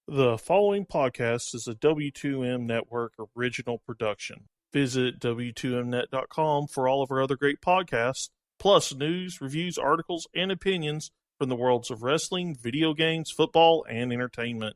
The following podcast is a W2M Network original production. Visit W2Mnet.com for all of our other great podcasts, plus news, reviews, articles, and opinions from the worlds of wrestling, video games, football, and entertainment.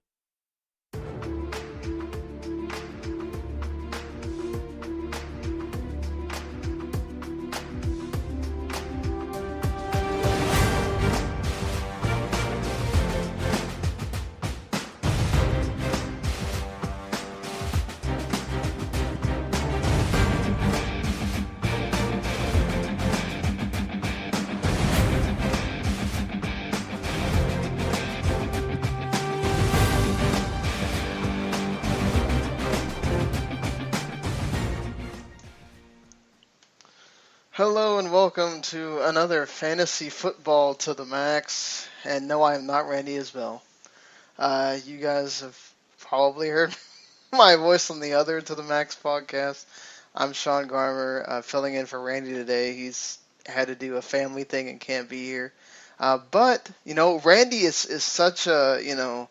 Hello and welcome to another Fantasy Football to the Max. And no, I am not Randy Isbell. You guys have probably heard my voice on the other To the Max podcast. I'm Sean Garmer, filling in for Randy today. He's had to do a family thing and can't be here. But Randy is such an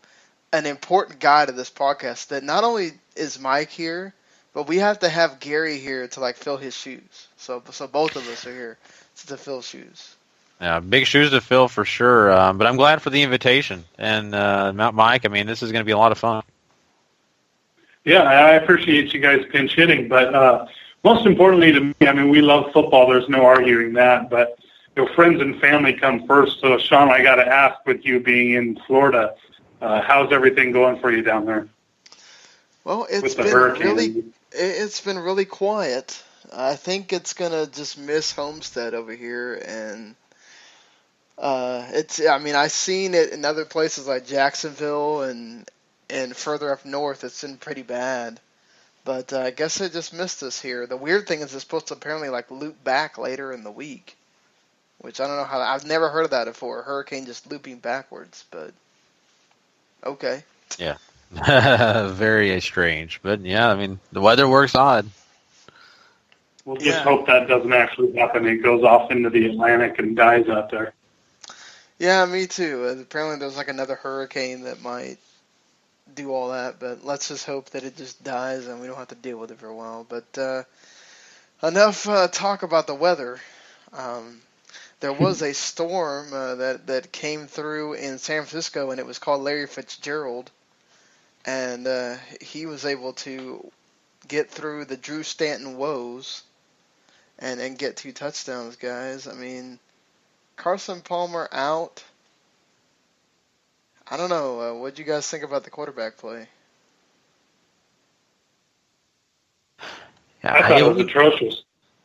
important guy to this podcast that not only is Mike here, but we have to have Gary here to fill his shoes. So both of us are here to fill shoes. Yeah, big shoes to fill for sure. But I'm glad for the invitation. And Mike, I mean, this is going to be a lot of fun. Yeah, I appreciate you guys pinch hitting. But most importantly to me, I mean, we love football. There's no arguing that. But friends and family come first. So Sean, I got to ask, with you being in Florida, how's everything going for you down there? Well, it's been really quiet. I think it's gonna just miss Homestead over here, and I've seen it in other places like Jacksonville and further up north. It's been pretty bad, but I guess it just missed us here. The weird thing is it's supposed to apparently loop back later in the week, which I don't know how. I've never heard of that before. A hurricane just looping backwards, but okay. Yeah. Very strange, but yeah, I mean, the weather works odd. We'll just hope that doesn't actually happen. It goes off into the Atlantic and dies out there. Yeah, me too. Apparently there's another hurricane that might do all that, but let's just hope that it just dies and we don't have to deal with it for a while. But enough talk about the weather. There was a storm that came through in San Francisco, and it was called Larry Fitzgerald. And he was able to get through the Drew Stanton woes and get 2 touchdowns, guys. I mean, Carson Palmer out. I don't know. What do you guys think about the quarterback play? Yeah, I thought it was atrocious.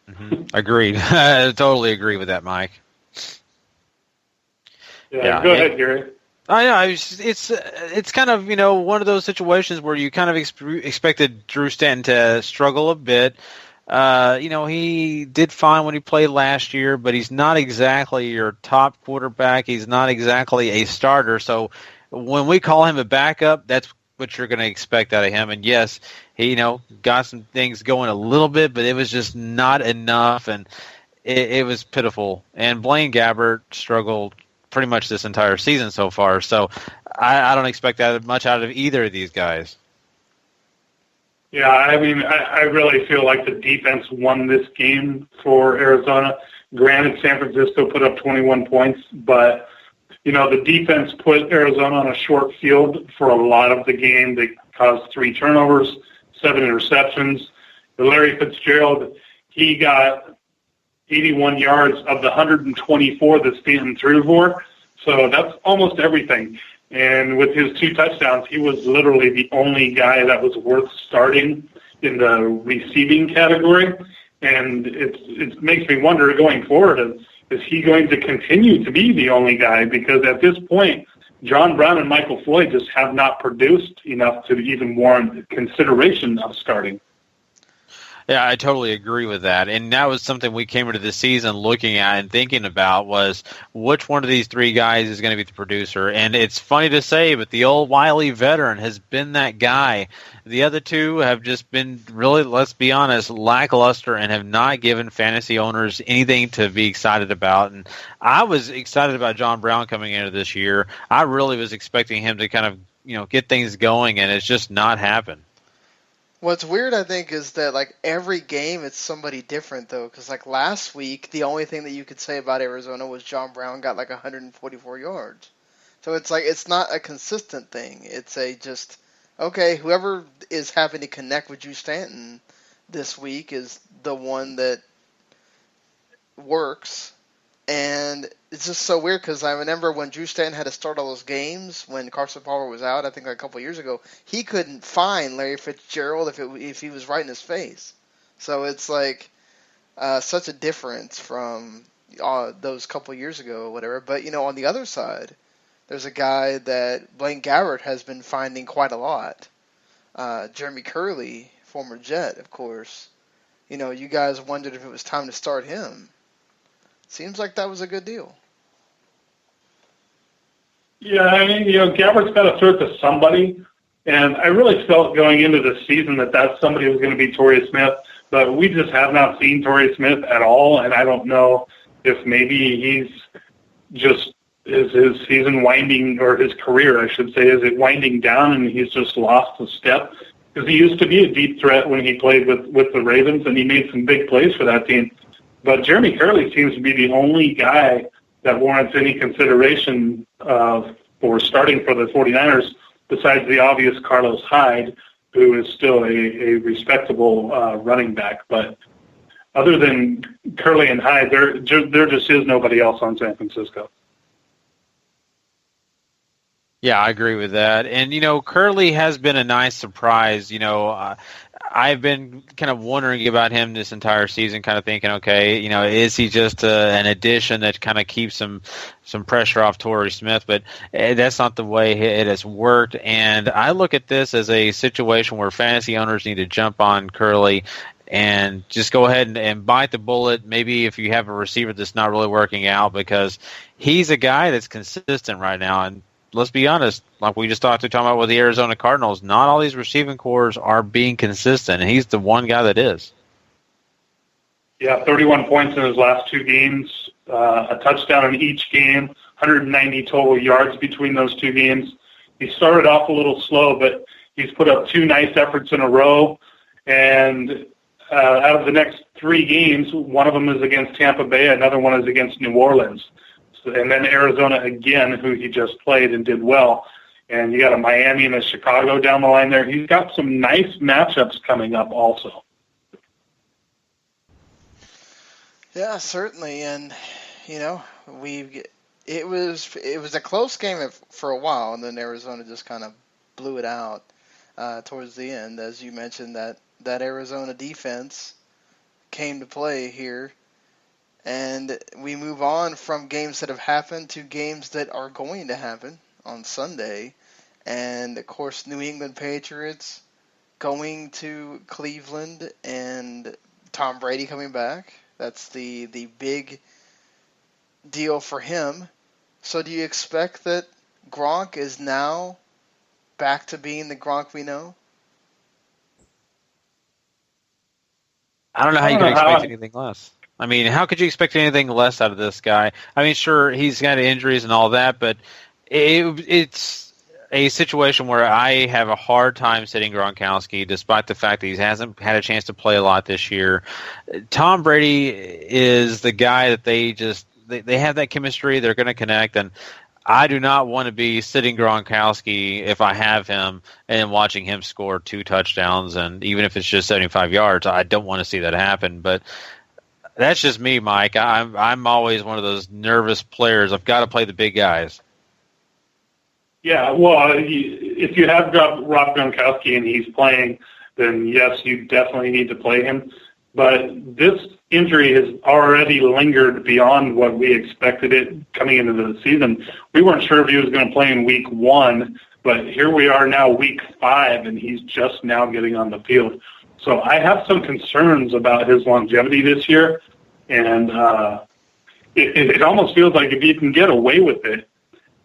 Mm-hmm. Agreed. I totally agree with that, Mike. Yeah, go ahead, Gary. Oh yeah, it's kind of one of those situations where you kind of expected Drew Stanton to struggle a bit. He did fine when he played last year, but he's not exactly your top quarterback. He's not exactly a starter. So when we call him a backup, that's what you're going to expect out of him. And yes, he got some things going a little bit, but it was just not enough, and it was pitiful. And Blaine Gabbert struggled pretty much this entire season so far. So I don't expect that much out of either of these guys. Yeah, I mean, I really feel like the defense won this game for Arizona. Granted, San Francisco put up 21 points, but, the defense put Arizona on a short field for a lot of the game. They caused 3 turnovers, 7 interceptions. Larry Fitzgerald, he got 81 yards of the 124 that Stanton threw for. So that's almost everything. And with his 2 touchdowns, he was literally the only guy that was worth starting in the receiving category. And it makes me wonder going forward, is he going to continue to be the only guy? Because at this point, John Brown and Michael Floyd just have not produced enough to even warrant consideration of starting. Yeah, I totally agree with that. And that was something we came into the season looking at and thinking about, was which one of these 3 guys is going to be the producer. And it's funny to say, but the old wily veteran has been that guy. The other 2 have just been really, let's be honest, lackluster and have not given fantasy owners anything to be excited about. And I was excited about John Brown coming into this year. I really was expecting him to kind of get things going, and it's just not happened. What's weird, I think, is that like every game it's somebody different though, because like last week the only thing that you could say about Arizona was John Brown got like 144 yards. So it's like it's not a consistent thing. It's a just okay, whoever is having to connect with Drew Stanton this week is the one that works. And it's just so weird because I remember when Drew Stanton had to start all those games when Carson Palmer was out, I think like a couple of years ago, he couldn't find Larry Fitzgerald if he was right in his face. So it's like such a difference from those couple of years ago or whatever. But, on the other side, there's a guy that Blaine Gabbert has been finding quite a lot. Jeremy Curley, former Jet, of course. You guys wondered if it was time to start him. Seems like that was a good deal. Yeah, I mean, Gabbert's got to throw it to somebody, and I really felt going into the season that somebody was going to be Torrey Smith, but we just have not seen Torrey Smith at all, and I don't know if maybe he's just is his season winding, or his career, I should say, is it winding down, and he's just lost a step, because he used to be a deep threat when he played with the Ravens, and he made some big plays for that team. But Jeremy Curley seems to be the only guy that warrants any consideration for starting for the 49ers, besides the obvious Carlos Hyde, who is still a respectable running back. But other than Curley and Hyde, there just is nobody else on San Francisco. Yeah, I agree with that. And, Curley has been a nice surprise. I've been kind of wondering about him this entire season, kind of thinking, okay, is he just an addition that kind of keeps some pressure off Torrey Smith? But that's not the way it has worked. And I look at this as a situation where fantasy owners need to jump on Curley and just go ahead and bite the bullet. Maybe if you have a receiver that's not really working out, because he's a guy that's consistent right now. And let's be honest, like we just talking about with the Arizona Cardinals, not all these receiving cores are being consistent, and he's the one guy that is. Yeah, 31 points in his last two games, a touchdown in each game, 190 total yards between those two games. He started off a little slow, but he's put up two nice efforts in a row, and out of the next three games, one of them is against Tampa Bay, another one is against New Orleans. And then Arizona again, who he just played and did well. And you got a Miami and a Chicago down the line there. He's got some nice matchups coming up also. Yeah, certainly. And, it was a close game for a while, and then Arizona just kind of blew it out towards the end. As you mentioned, that Arizona defense came to play here. And we move on from games that have happened to games that are going to happen on Sunday. And, of course, New England Patriots going to Cleveland and Tom Brady coming back. That's the big deal for him. So do you expect that Gronk is now back to being the Gronk we know? I don't know how you can expect anything less. I mean, how could you expect anything less out of this guy? I mean, sure, he's got injuries and all that, but it's a situation where I have a hard time sitting Gronkowski, despite the fact that he hasn't had a chance to play a lot this year. Tom Brady is the guy that they have that chemistry. They're going to connect, and I do not want to be sitting Gronkowski if I have him and watching him score 2 touchdowns, and even if it's just 75 yards, I don't want to see that happen. But that's just me, Mike. I'm always one of those nervous players. I've got to play the big guys. Yeah, well, if you have Rob Gronkowski and he's playing, then yes, you definitely need to play him. But this injury has already lingered beyond what we expected it coming into the season. We weren't sure if he was going to play in week 1, but here we are now, week 5, and he's just now getting on the field. So I have some concerns about his longevity this year, and it almost feels like if you can get away with it,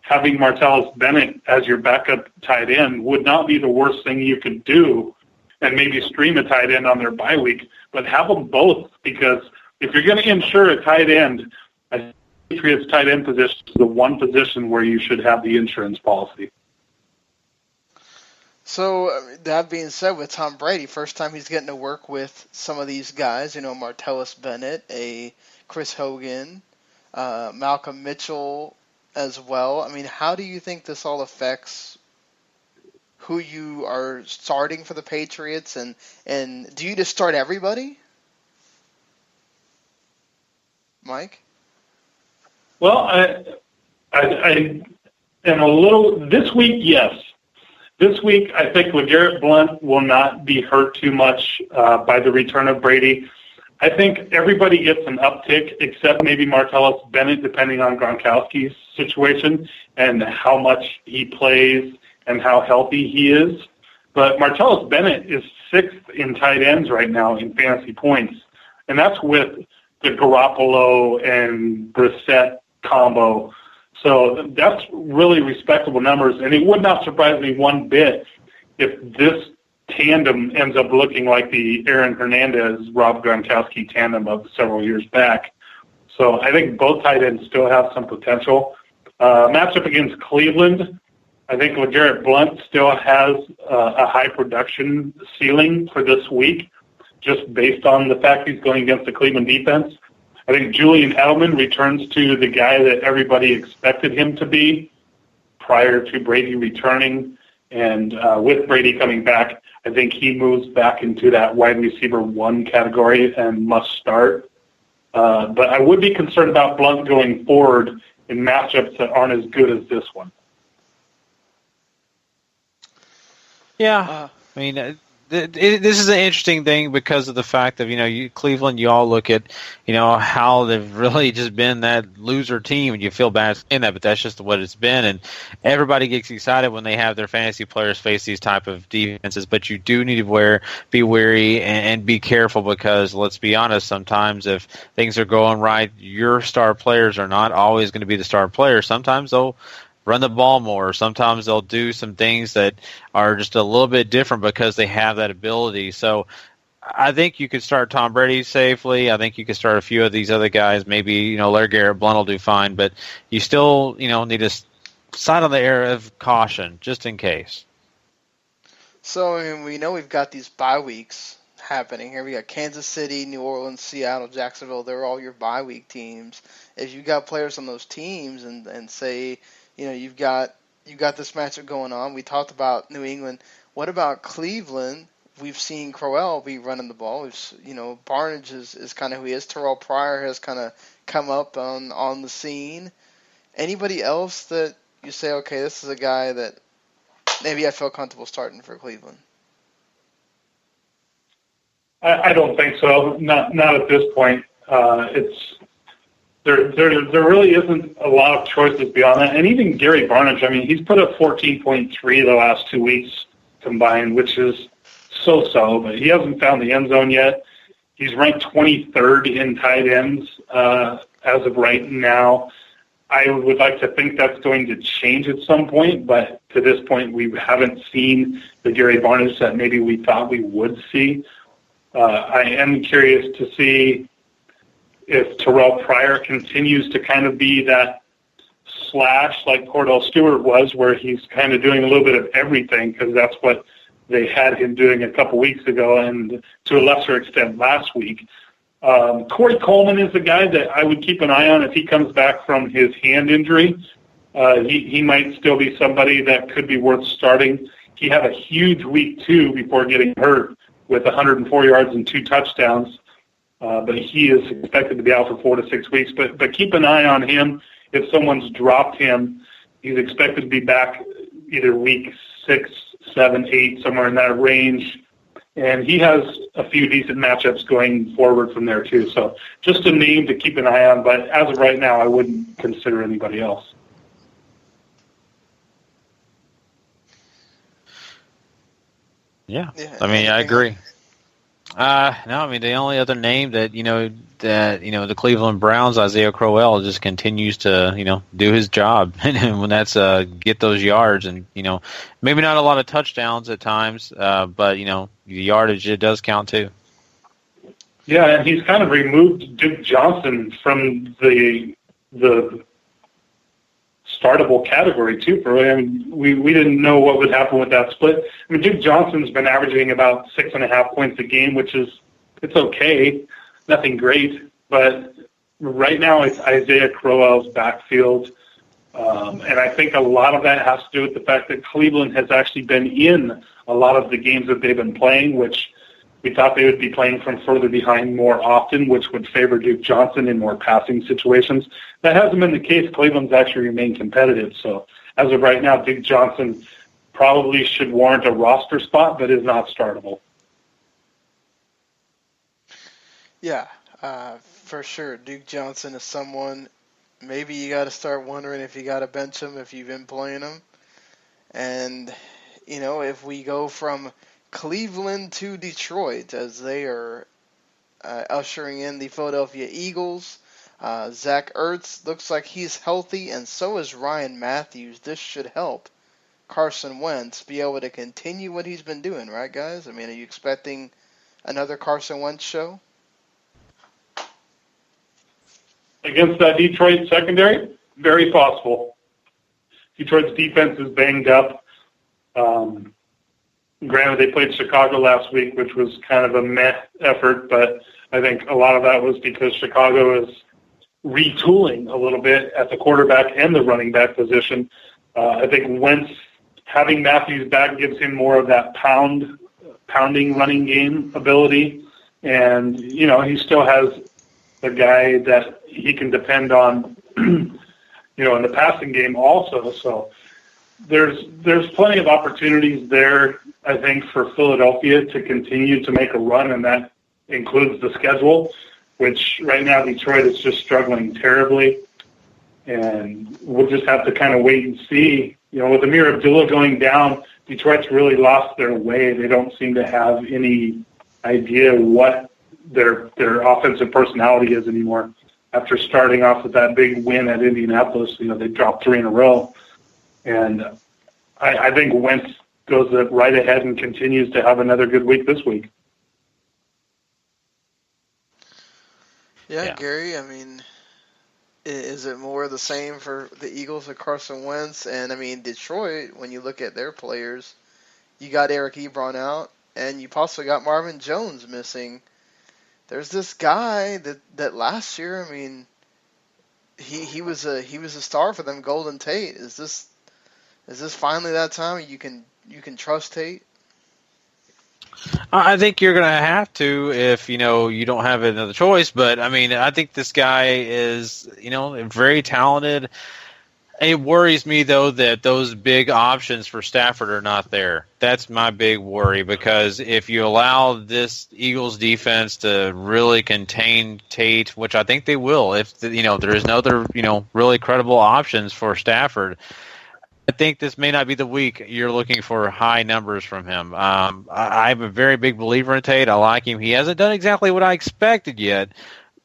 having Martellus Bennett as your backup tight end would not be the worst thing you could do, and maybe stream a tight end on their bye week, but have them both, because if you're going to insure a tight end, I think Patriots tight end position is the one position where you should have the insurance policy. So that being said, with Tom Brady, first time he's getting to work with some of these guys, Martellus Bennett, a Chris Hogan, Malcolm Mitchell as well. I mean, how do you think this all affects who you are starting for the Patriots, and do you just start everybody, Mike? Well, I am a little this week. Yes. This week, I think LeGarrette Blount will not be hurt too much by the return of Brady. I think everybody gets an uptick except maybe Martellus Bennett, depending on Gronkowski's situation and how much he plays and how healthy he is. But Martellus Bennett is 6th in tight ends right now in fantasy points, and that's with the Garoppolo and Brissett combo. So that's really respectable numbers, and it would not surprise me one bit if this tandem ends up looking like the Aaron Hernandez-Rob Gronkowski tandem of several years back. So I think both tight ends still have some potential. Matchup against Cleveland, I think LeGarrette Blount still has a high production ceiling for this week, just based on the fact he's going against the Cleveland defense. I think Julian Edelman returns to the guy that everybody expected him to be prior to Brady returning. And with Brady coming back, I think he moves back into that wide receiver 1 category and must start. But I would be concerned about Blount going forward in matchups that aren't as good as this one. Yeah, I mean, this is an interesting thing because of the fact of, Cleveland, you all look at, how they've really just been that loser team, and you feel bad in that, but that's just what it's been. And everybody gets excited when they have their fantasy players face these type of defenses, but you do need to be wary and be careful because, let's be honest, sometimes if things are going right, your star players are not always going to be the star players. Sometimes they'll run the ball more. Sometimes they'll do some things that are just a little bit different because they have that ability. So I think you could start Tom Brady safely. I think you could start a few of these other guys. Maybe, LeGarrette Blount will do fine, but you still, need to side on the air of caution just in case. So we know we've got these bye weeks happening here. We got Kansas City, New Orleans, Seattle, Jacksonville. They're all your bye week teams. If you got players on those teams and say, you've got this matchup going on. We talked about New England. What about Cleveland? We've seen Crowell be running the ball. Barnage is kind of who he is. Terrell Pryor has kind of come up on the scene. Anybody else that you say, okay, this is a guy that maybe I feel comfortable starting for Cleveland? I don't think so. Not at this point. There really isn't a lot of choices beyond that. And even Gary Barnidge, I mean, he's put up 14.3 the last 2 weeks combined, which is so-so, but he hasn't found the end zone yet. He's ranked 23rd in tight ends as of right now. I would like to think that's going to change at some point, but to this point we haven't seen the Gary Barnidge that maybe we thought we would see. I am curious to see if Terrell Pryor continues to kind of be that slash like Cordell Stewart was, where he's kind of doing a little bit of everything, because that's what they had him doing a couple weeks ago and to a lesser extent last week. Corey Coleman is the guy that I would keep an eye on if he comes back from his hand injury. He might still be somebody that could be worth starting. He had a huge week 2 before getting hurt with 104 yards and 2 touchdowns. But he is expected to be out for 4 to 6 weeks. But keep an eye on him. If someone's dropped him, he's expected to be back either week 6, 7, 8, somewhere in that range. And he has a few decent matchups going forward from there too. So just a name to keep an eye on. But as of right now, I wouldn't consider anybody else. Yeah. I mean, I agree. No, I mean, the only other name that the Cleveland Browns, Isaiah Crowell, just continues to do his job, and when that's get those yards, and maybe not a lot of touchdowns at times, but the yardage, it does count too. Yeah, and he's kind of removed Duke Johnson from the startable category too. We didn't know what would happen with that split. I mean, Duke Johnson's been averaging about 6.5 points a game, it's okay, nothing great. But right now it's Isaiah Crowell's backfield, and I think a lot of that has to do with the fact that Cleveland has actually been in a lot of the games that they've been playing, which we thought they would be playing from further behind more often, which would favor Duke Johnson in more passing situations. That hasn't been the case. Cleveland's actually remained competitive. So as of right now, Duke Johnson probably should warrant a roster spot, but is not startable. Yeah, for sure. Duke Johnson is someone maybe you got to start wondering if you got to bench him if you've been playing him. And, if we go from Cleveland to Detroit as they are ushering in the Philadelphia Eagles. Zach Ertz looks like he's healthy, and so is Ryan Matthews. This should help Carson Wentz be able to continue what he's been doing, right, guys? I mean, are you expecting another Carson Wentz show? Against that Detroit secondary? Very possible. Detroit's defense is banged up. Granted, they played Chicago last week, which was kind of a meh effort, but I think a lot of that was because Chicago is retooling a little bit at the quarterback and the running back position. I think Wentz having Matthews back gives him more of that pounding running game ability, and he still has a guy that he can depend on, in the passing game also. So there's plenty of opportunities there, I think, for Philadelphia to continue to make a run, and that includes the schedule, which right now Detroit is just struggling terribly. And we'll just have to kind of wait and see. With Amir Abdullah going down, Detroit's really lost their way. They don't seem to have any idea what their offensive personality is anymore. After starting off with that big win at Indianapolis, they dropped 3 in a row. And I think Wentz goes right ahead and continues to have another good week this week. Yeah, Gary, I mean, is it more of the same for the Eagles with Carson Wentz? And, I mean, Detroit, when you look at their players, you got Eric Ebron out, and you possibly got Marvin Jones missing. There's this guy that last year, I mean, he was a star for them, Golden Tate. Is this finally that time you can trust Tate? I think you're going to have to if, you don't have another choice. But, I mean, I think this guy is, very talented. It worries me, though, that those big options for Stafford are not there. That's my big worry, because if you allow this Eagles defense to really contain Tate, which I think they will, if, there is no other, really credible options for Stafford, I think this may not be the week you're looking for high numbers from him. I'm a very big believer in Tate. I like him. He hasn't done exactly what I expected yet,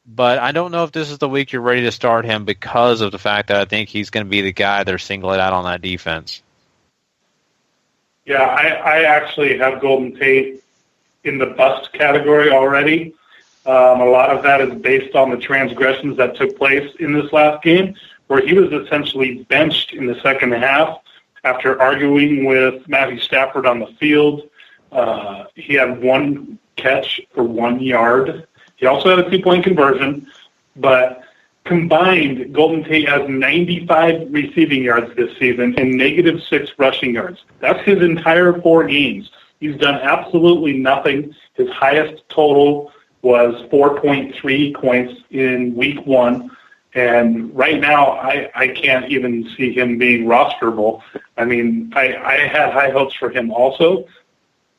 but I don't know if this is the week you're ready to start him because of the fact that I think he's going to be the guy they're singling out on that defense. Yeah, I actually have Golden Tate in the bust category already. A lot of that is based on the transgressions that took place in this last game, where he was essentially benched in the second half after arguing with Matthew Stafford on the field. He had 1 catch for 1 yard. He also had a 2-point conversion, but combined, Golden Tate has 95 receiving yards this season and -6 rushing yards. That's his entire 4 games. He's done absolutely nothing. His highest total was 4.3 points in week 1. And right now, I can't even see him being rosterable. I mean, I had high hopes for him also,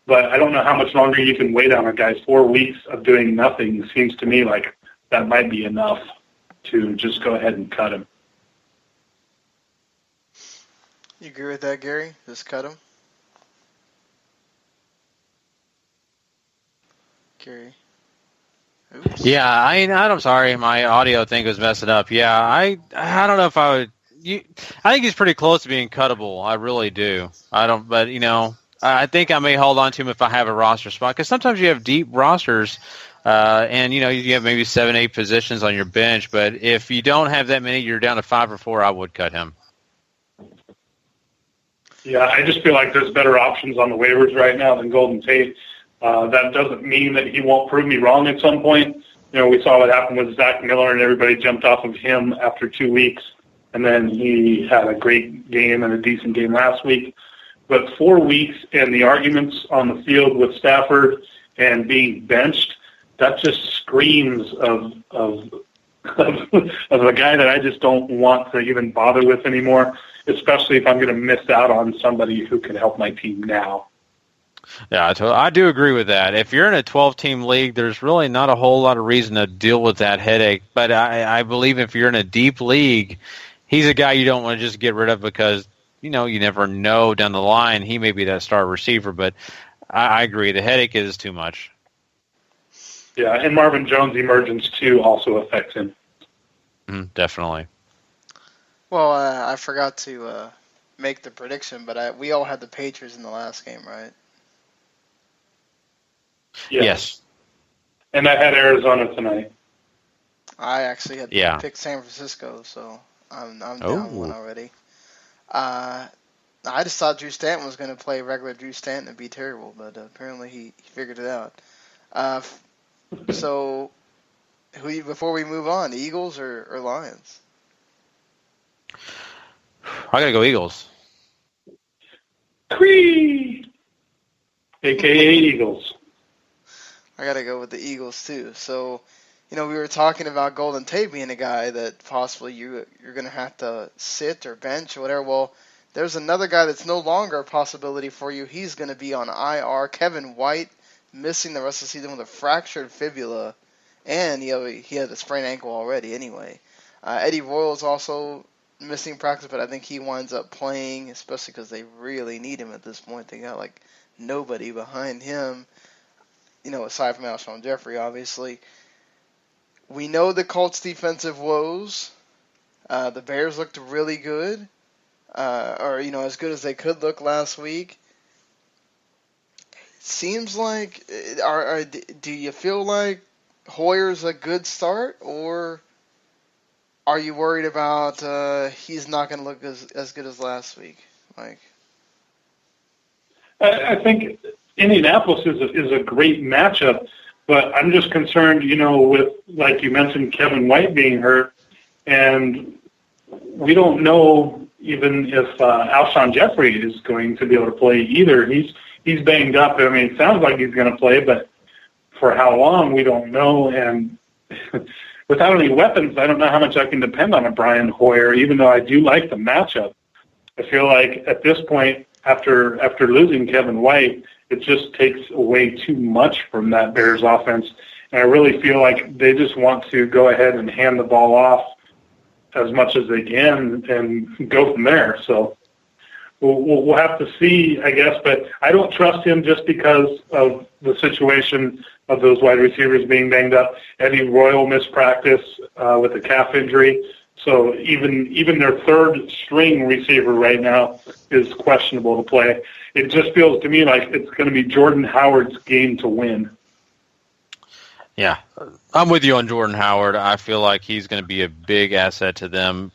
but I don't know how much longer you can wait on a guy. 4 weeks of doing nothing seems to me like that might be enough to just go ahead and cut him. You agree with that, Gary? Just cut him? Gary? Oops. Yeah, I'm sorry, my audio thing was messing up. Yeah, I don't know if I would. I think he's pretty close to being cuttable. I really do. But I think I may hold on to him if I have a roster spot, because sometimes you have deep rosters, and you have maybe 7-8 positions on your bench. But if you don't have that many, you're down to 5 or 4. I would cut him. Yeah, I just feel like there's better options on the waivers right now than Golden Tate. That doesn't mean that he won't prove me wrong at some point. We saw what happened with Zach Miller, and everybody jumped off of him after 2 weeks, and then he had a great game and a decent game last week. But 4 weeks and the arguments on the field with Stafford and being benched, that just screams of a guy that I just don't want to even bother with anymore, especially if I'm going to miss out on somebody who can help my team now. Yeah, I do agree with that. If you're in a 12-team league, there's really not a whole lot of reason to deal with that headache. But I believe if you're in a deep league, he's a guy you don't want to just get rid of because, you never know down the line. He may be that star receiver, but I agree. The headache is too much. Yeah, and Marvin Jones' emergence, too, also affects him. Definitely. Well, I forgot to make the prediction, but we all had the Patriots in the last game, right? Yes. And I had Arizona tonight. I actually had picked San Francisco, so I'm down one already. I just thought Drew Stanton was going to play regular Drew Stanton and be terrible, but apparently he figured it out. So, before we move on, Eagles or Lions? I got to go Eagles. Cree! A.K.A. Eagles. I got to go with the Eagles, too. So, we were talking about Golden Tate being a guy that possibly you're going to have to sit or bench or whatever. Well, there's another guy that's no longer a possibility for you. He's going to be on IR. Kevin White, missing the rest of the season with a fractured fibula, and he had a sprained ankle already anyway. Eddie Royal's also missing practice, but I think he winds up playing, especially because they really need him at this point. They got nobody behind him, aside from Alshon Jeffrey, obviously. We know the Colts' defensive woes. The Bears looked really good, or as good as they could look last week. Seems like, do you feel like Hoyer's a good start, or are you worried about he's not going to look as good as last week, Mike? I think Indianapolis is a great matchup, but I'm just concerned, with, like you mentioned, Kevin White being hurt, and we don't know even if Alshon Jeffrey is going to be able to play either. He's banged up. I mean, it sounds like he's going to play, but for how long, we don't know. And without any weapons, I don't know how much I can depend on a Brian Hoyer, even though I do like the matchup. I feel like at this point, after losing Kevin White, it just takes away too much from that Bears offense. And I really feel like they just want to go ahead and hand the ball off as much as they can and go from there. So we'll have to see, I guess. But I don't trust him just because of the situation of those wide receivers being banged up. Eddie Royal missed practice with a calf injury. So even their third string receiver right now is questionable to play. It just feels to me like it's going to be Jordan Howard's game to win. Yeah, I'm with you on Jordan Howard. I feel like he's going to be a big asset to them.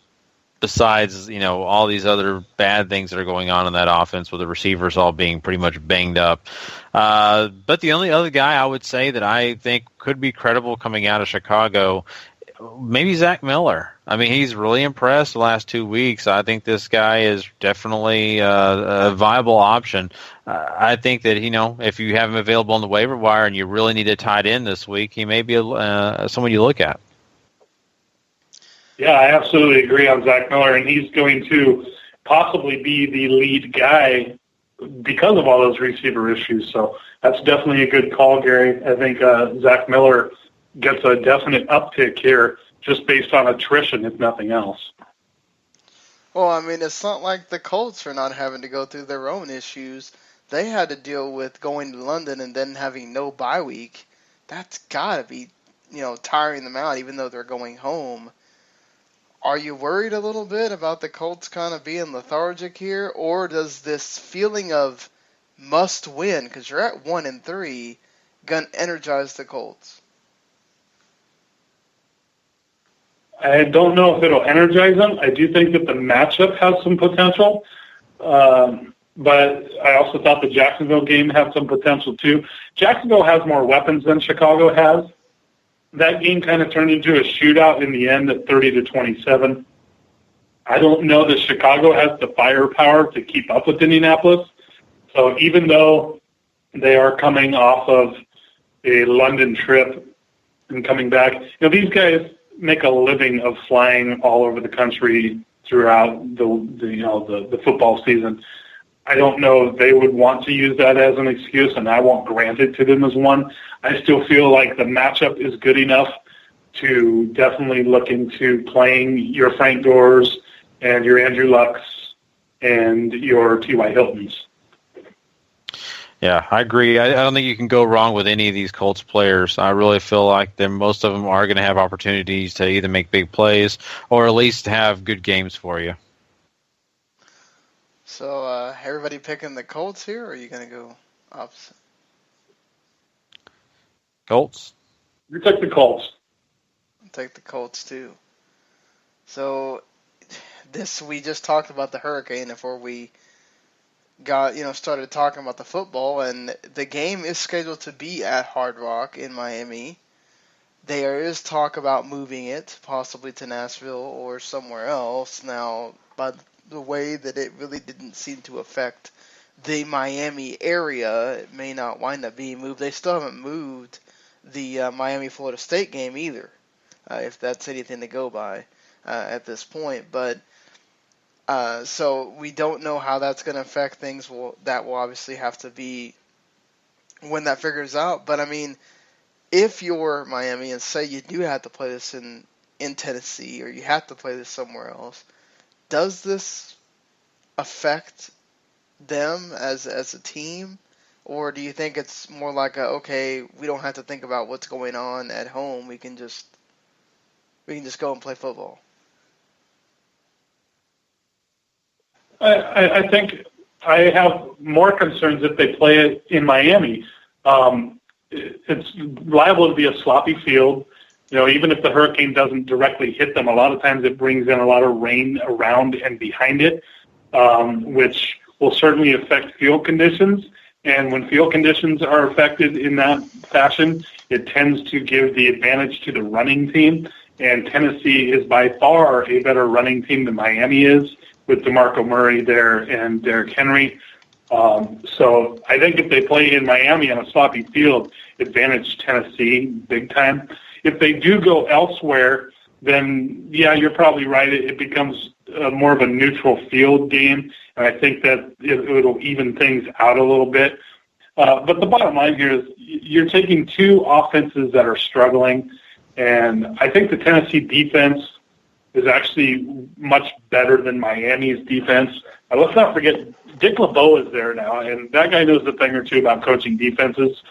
Besides, all these other bad things that are going on in that offense with the receivers all being pretty much banged up. But the only other guy I would say that I think could be credible coming out of Chicago, maybe Zach Miller. I mean, he's really impressed the last 2 weeks. I think this guy is definitely a viable option. I think that, if you have him available on the waiver wire and you really need a tight end this week, he may be someone you look at. Yeah, I absolutely agree on Zach Miller, and he's going to possibly be the lead guy because of all those receiver issues. So that's definitely a good call, Gary. I think Zach Miller gets a definite uptick here just based on attrition, if nothing else. Well, I mean, it's not like the Colts are not having to go through their own issues. They had to deal with going to London and then having no bye week. That's got to be, tiring them out, even though they're going home. Are you worried a little bit about the Colts kind of being lethargic here, or does this feeling of must win, because you're at 1-3, gonna energize the Colts? I don't know if it'll energize them. I do think that the matchup has some potential. but I also thought the Jacksonville game had some potential too. Jacksonville has more weapons than Chicago has. That game kind of turned into a shootout in the end at 30-27. I don't know that Chicago has the firepower to keep up with Indianapolis. So even though they are coming off of a London trip and coming back, these guys make a living of flying all over the country throughout the football season. I don't know if they would want to use that as an excuse, and I won't grant it to them as one. I still feel like the matchup is good enough to definitely look into playing your Frank Gores and your Andrew Lucks and your T.Y. Hiltons. Yeah, I agree. I don't think you can go wrong with any of these Colts players. I really feel like most of them are going to have opportunities to either make big plays or at least have good games for you. So, everybody picking the Colts here, or are you going to go opposite? Colts? You took the Colts. I'll take the Colts, too. So, we just talked about the Hurricane before we started talking about the football, and the game is scheduled to be at Hard Rock in Miami. There is talk about moving it, possibly to Nashville or somewhere else. Now, by the way that it really didn't seem to affect the Miami area, it may not wind up being moved. They still haven't moved the Miami-Florida State game either, if that's anything to go by at this point. But so we don't know how that's going to affect things. That will obviously have to be when that figures out. But, I mean, if you're Miami and say you do have to play this in Tennessee or you have to play this somewhere else, does this affect them as a team? Or do you think it's more like okay, we don't have to think about what's going on at home. We can just go and play football? I think I have more concerns if they play it in Miami. It's liable to be a sloppy field. Even if the hurricane doesn't directly hit them, a lot of times it brings in a lot of rain around and behind it, which will certainly affect field conditions. And when field conditions are affected in that fashion, it tends to give the advantage to the running team. And Tennessee is by far a better running team than Miami is, with DeMarco Murray there and Derrick Henry. So I think if they play in Miami on a sloppy field, advantage Tennessee big time. If they do go elsewhere, then, yeah, you're probably right. It becomes more of a neutral field game, and I think that it'll even things out a little bit. But the bottom line here is you're taking two offenses that are struggling, and I think the Tennessee defense is actually much better than Miami's defense. Let's not forget, Dick LeBeau is there now, and that guy knows a thing or two about coaching defenses.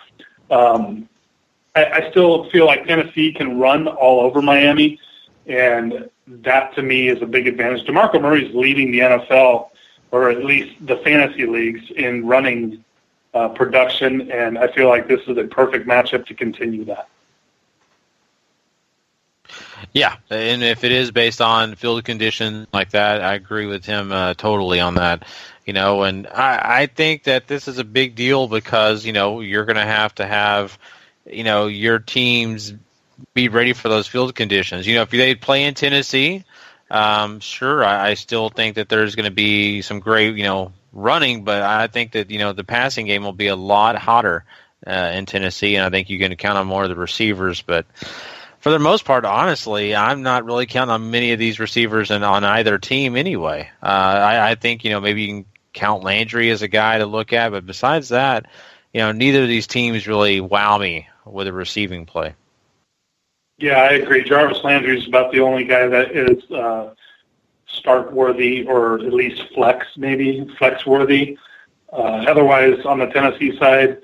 I still feel like Tennessee can run all over Miami, and that to me is a big advantage. DeMarco Murray is leading the NFL, or at least the fantasy leagues, in running production, and I feel like this is a perfect matchup to continue that. Yeah, and if it is based on field conditions like that, I agree with him totally on that. And I think that this is a big deal because, you're going to have, your teams be ready for those field conditions. If they play in Tennessee, sure, I still think that there's going to be some great, running, but I think that, the passing game will be a lot hotter in Tennessee, and I think you're going to count on more of the receivers, but for the most part, honestly, I'm not really counting on many of these receivers on either team anyway. I think, maybe you can count Landry as a guy to look at, but besides that, neither of these teams really wow me with a receiving play. Yeah, I agree. Jarvis Landry is about the only guy that is start-worthy or at least flex-worthy. Otherwise, on the Tennessee side,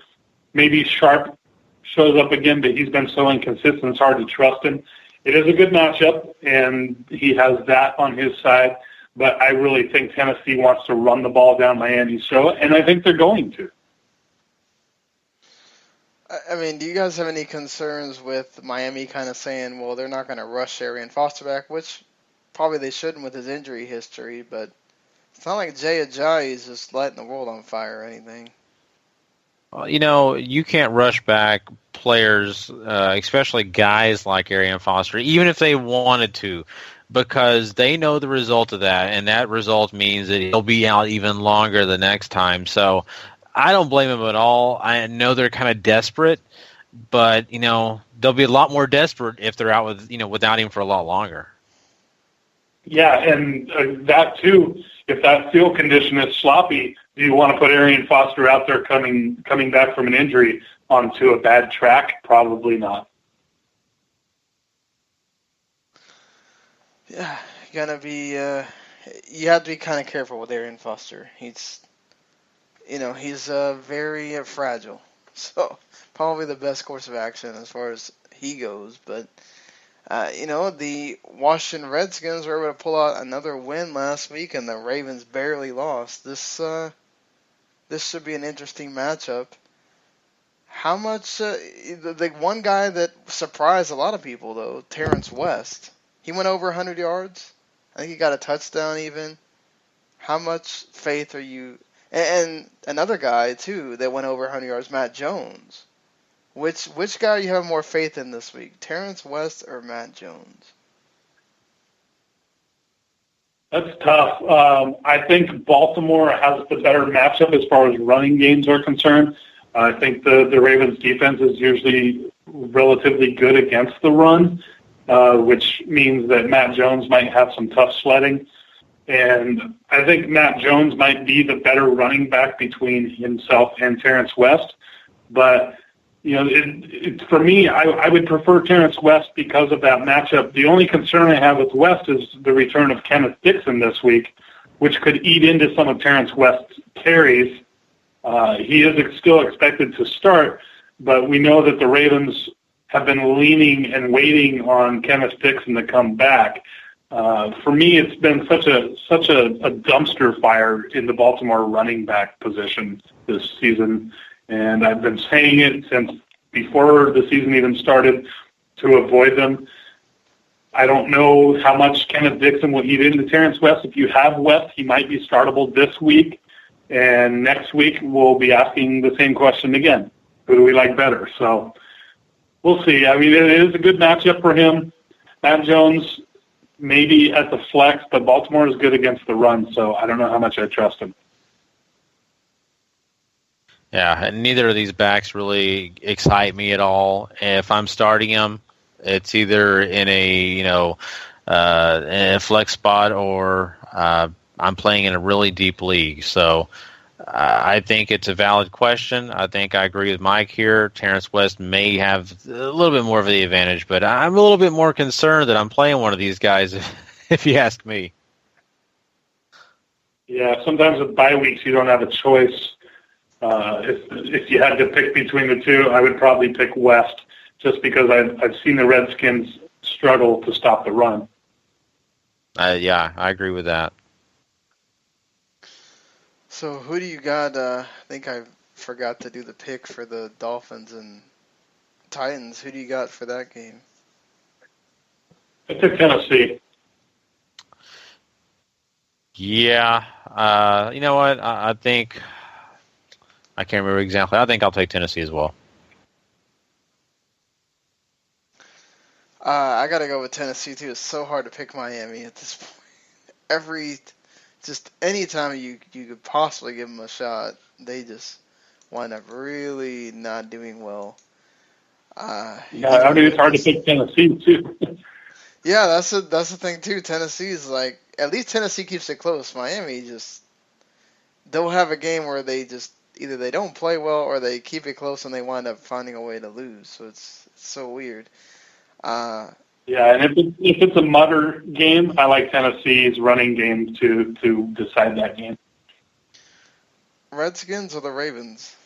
maybe Sharp shows up again, but he's been so inconsistent, it's hard to trust him. It is a good matchup, and he has that on his side, but I really think Tennessee wants to run the ball down Miami's throat, and I think they're going to. I mean, do you guys have any concerns with Miami kind of saying, well, they're not going to rush Arian Foster back, which probably they shouldn't with his injury history, but It's not like Jay Ajayi is just lighting the world on fire or anything. You can't rush back players, especially guys like Arian Foster, even if they wanted to, because they know the result of that, and that result means that he'll be out even longer the next time. So I don't blame him at all. I know they're kind of desperate, but they'll be a lot more desperate if they're out without him for a lot longer. Yeah, and that too. If that field condition is sloppy, do you want to put Arian Foster out there coming back from an injury onto a bad track? Probably not. Yeah, you have to be kind of careful with Arian Foster. He's very fragile. So probably the best course of action as far as he goes. But the Washington Redskins were able to pull out another win last week, and the Ravens barely lost. This should be an interesting matchup. How much the one guy that surprised a lot of people though, Terrence West, he went over 100 yards. I think he got a touchdown even. How much faith are you? And another guy too that went over 100 yards, Matt Jones. Which guy you have more faith in this week, Terrence West or Matt Jones? That's tough. I think Baltimore has the better matchup as far as running games are concerned. I think the Ravens defense is usually relatively good against the run, which means that Matt Jones might have some tough sledding. And I think Matt Jones might be the better running back between himself and Terrence West. But for me, I would prefer Terrence West because of that matchup. The only concern I have with West is the return of Kenneth Dixon this week, which could eat into some of Terrence West's carries. He is still expected to start, but we know that the Ravens have been leaning and waiting on Kenneth Dixon to come back. For me, it's been such a dumpster fire in the Baltimore running back position this season. And I've been saying it since before the season even started to avoid them. I don't know how much Kenneth Dixon will eat into Terrence West. If you have West, he might be startable this week. And next week, we'll be asking the same question again. Who do we like better? So we'll see. I mean, it is a good matchup for him. Matt Jones maybe at the flex, but Baltimore is good against the run, so I don't know how much I trust him. Yeah, and neither of these backs really excite me at all. If I'm starting them, it's either in a flex spot or I'm playing in a really deep league. So I think it's a valid question. I think I agree with Mike here. Terrence West may have a little bit more of the advantage, but I'm a little bit more concerned that I'm playing one of these guys, if you ask me. Yeah, sometimes with bye weeks you don't have a choice. If you had to pick between the two, I would probably pick West just because I've seen the Redskins struggle to stop the run. Yeah, I agree with that. So who do you got? I think I forgot to do the pick for the Dolphins and Titans. Who do you got for that game? I took Tennessee. Yeah, you know what? I think I can't remember exactly. I think I'll take Tennessee as well. I got to go with Tennessee too. It's so hard to pick Miami at this point. Any time you could possibly give them a shot, they just wind up really not doing well. It's hard to pick Tennessee too. Yeah, that's the thing too. Tennessee's like, at least Tennessee keeps it close. Miami they'll have a game where they just either they don't play well or they keep it close and they wind up finding a way to lose. So it's so weird. Yeah, and if it's a mutter game, I like Tennessee's running game to decide that game. Redskins or the Ravens?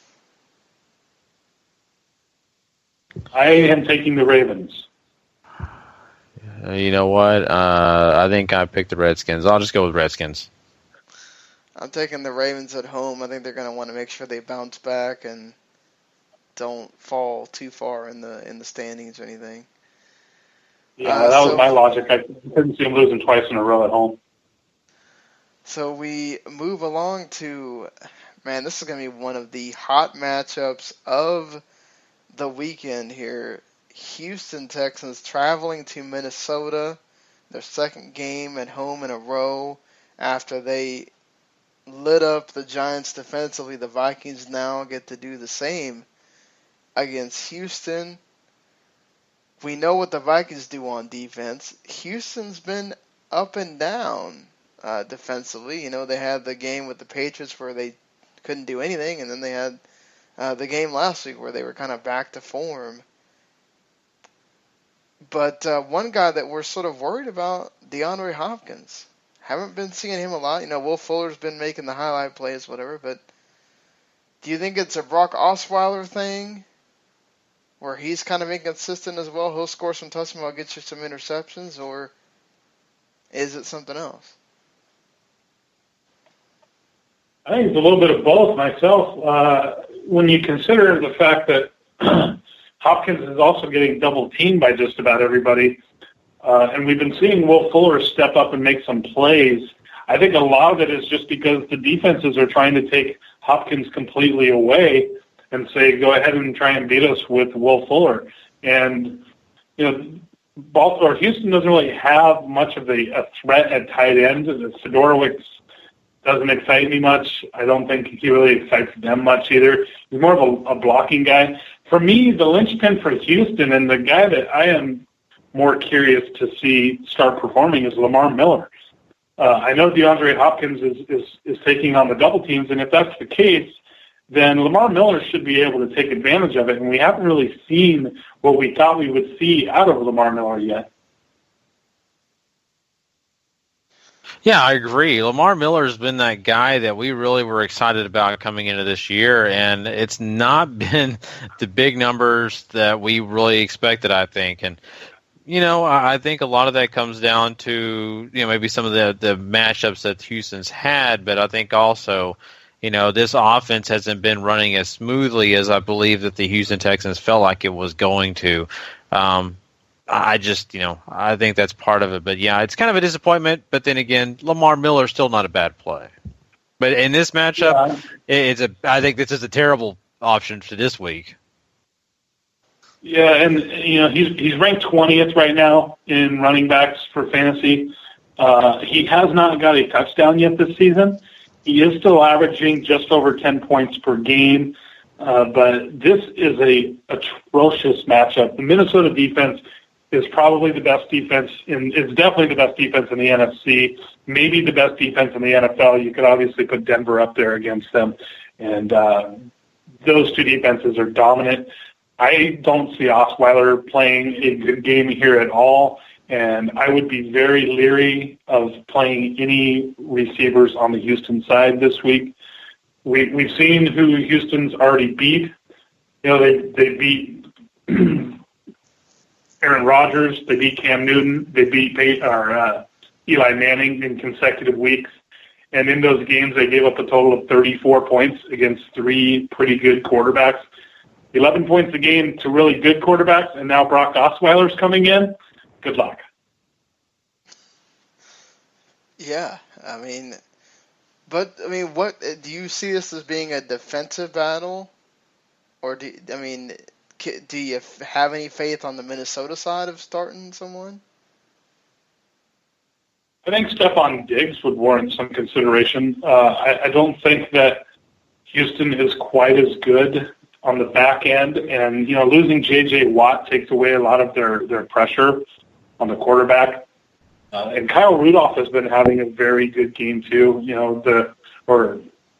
I am taking the Ravens. You know what? I think I picked the Redskins. I'll just go with Redskins. I'm taking the Ravens at home. I think they're going to want to make sure they bounce back and don't fall too far in the standings or anything. Yeah, that was my logic. I couldn't see them losing twice in a row at home. So we move along to, man, this is going to be one of the hot matchups of the weekend here. Houston Texans traveling to Minnesota, their second game at home in a row after they lit up the Giants defensively. The Vikings now get to do the same against Houston. We know what the Vikings do on defense. Houston's been up and down defensively. You know, they had the game with the Patriots where they couldn't do anything, and then they had the game last week where they were kind of back to form. But one guy that we're sort of worried about, DeAndre Hopkins. Haven't been seeing him a lot. You know, Will Fuller's been making the highlight plays, whatever. But do you think it's a Brock Osweiler thing where he's kind of inconsistent as well? He'll score some touchdowns, I'll get you some interceptions, or is it something else? I think it's a little bit of both myself. When you consider the fact that Hopkins is also getting double teamed by just about everybody, and we've been seeing Will Fuller step up and make some plays, I think a lot of it is just because the defenses are trying to take Hopkins completely away and say, go ahead and try and beat us with Will Fuller. And, you know, Houston doesn't really have much of a threat at tight end. Sidorowicz doesn't excite me much. I don't think he really excites them much either. He's more of a blocking guy. For me, the linchpin for Houston and the guy that I am more curious to see start performing is Lamar Miller. I know DeAndre Hopkins is taking on the double teams, and if that's the case, then Lamar Miller should be able to take advantage of it, and we haven't really seen what we thought we would see out of Lamar Miller yet. Yeah, I agree. Lamar Miller's been that guy that we really were excited about coming into this year, and it's not been the big numbers that we really expected, I think. And, you know, I think a lot of that comes down to, you know, maybe some of the matchups that Houston's had, but I think also, you know, this offense hasn't been running as smoothly as I believe that the Houston Texans felt like it was going to. I just, you know, I think that's part of it. But, yeah, it's kind of a disappointment. But then again, Lamar Miller's still not a bad play. But in this matchup, I think this is a terrible option for this week. Yeah, and, you know, he's ranked 20th right now in running backs for fantasy. He has not got a touchdown yet this season. He is still averaging just over 10 points per game. But this is a atrocious matchup. The Minnesota defense is probably the best defense it's definitely the best defense in the NFC, maybe the best defense in the NFL. You could obviously put Denver up there against them. And those two defenses are dominant. I don't see Osweiler playing a good game here at all, and I would be very leery of playing any receivers on the Houston side this week. We've seen who Houston's already beat. You know, they beat Aaron Rodgers, they beat Cam Newton, they beat Eli Manning in consecutive weeks. And in those games, they gave up a total of 34 points against three pretty good quarterbacks. 11 points a game to really good quarterbacks, and now Brock Osweiler's coming in. Good luck. Yeah, I mean, what do you see this as being a defensive battle, or do you have any faith on the Minnesota side of starting someone? I think Stephon Diggs would warrant some consideration. I don't think that Houston is quite as good on the back end, and, you know, losing J.J. Watt takes away a lot of their pressure on the quarterback. And Kyle Rudolph has been having a very good game too. You know,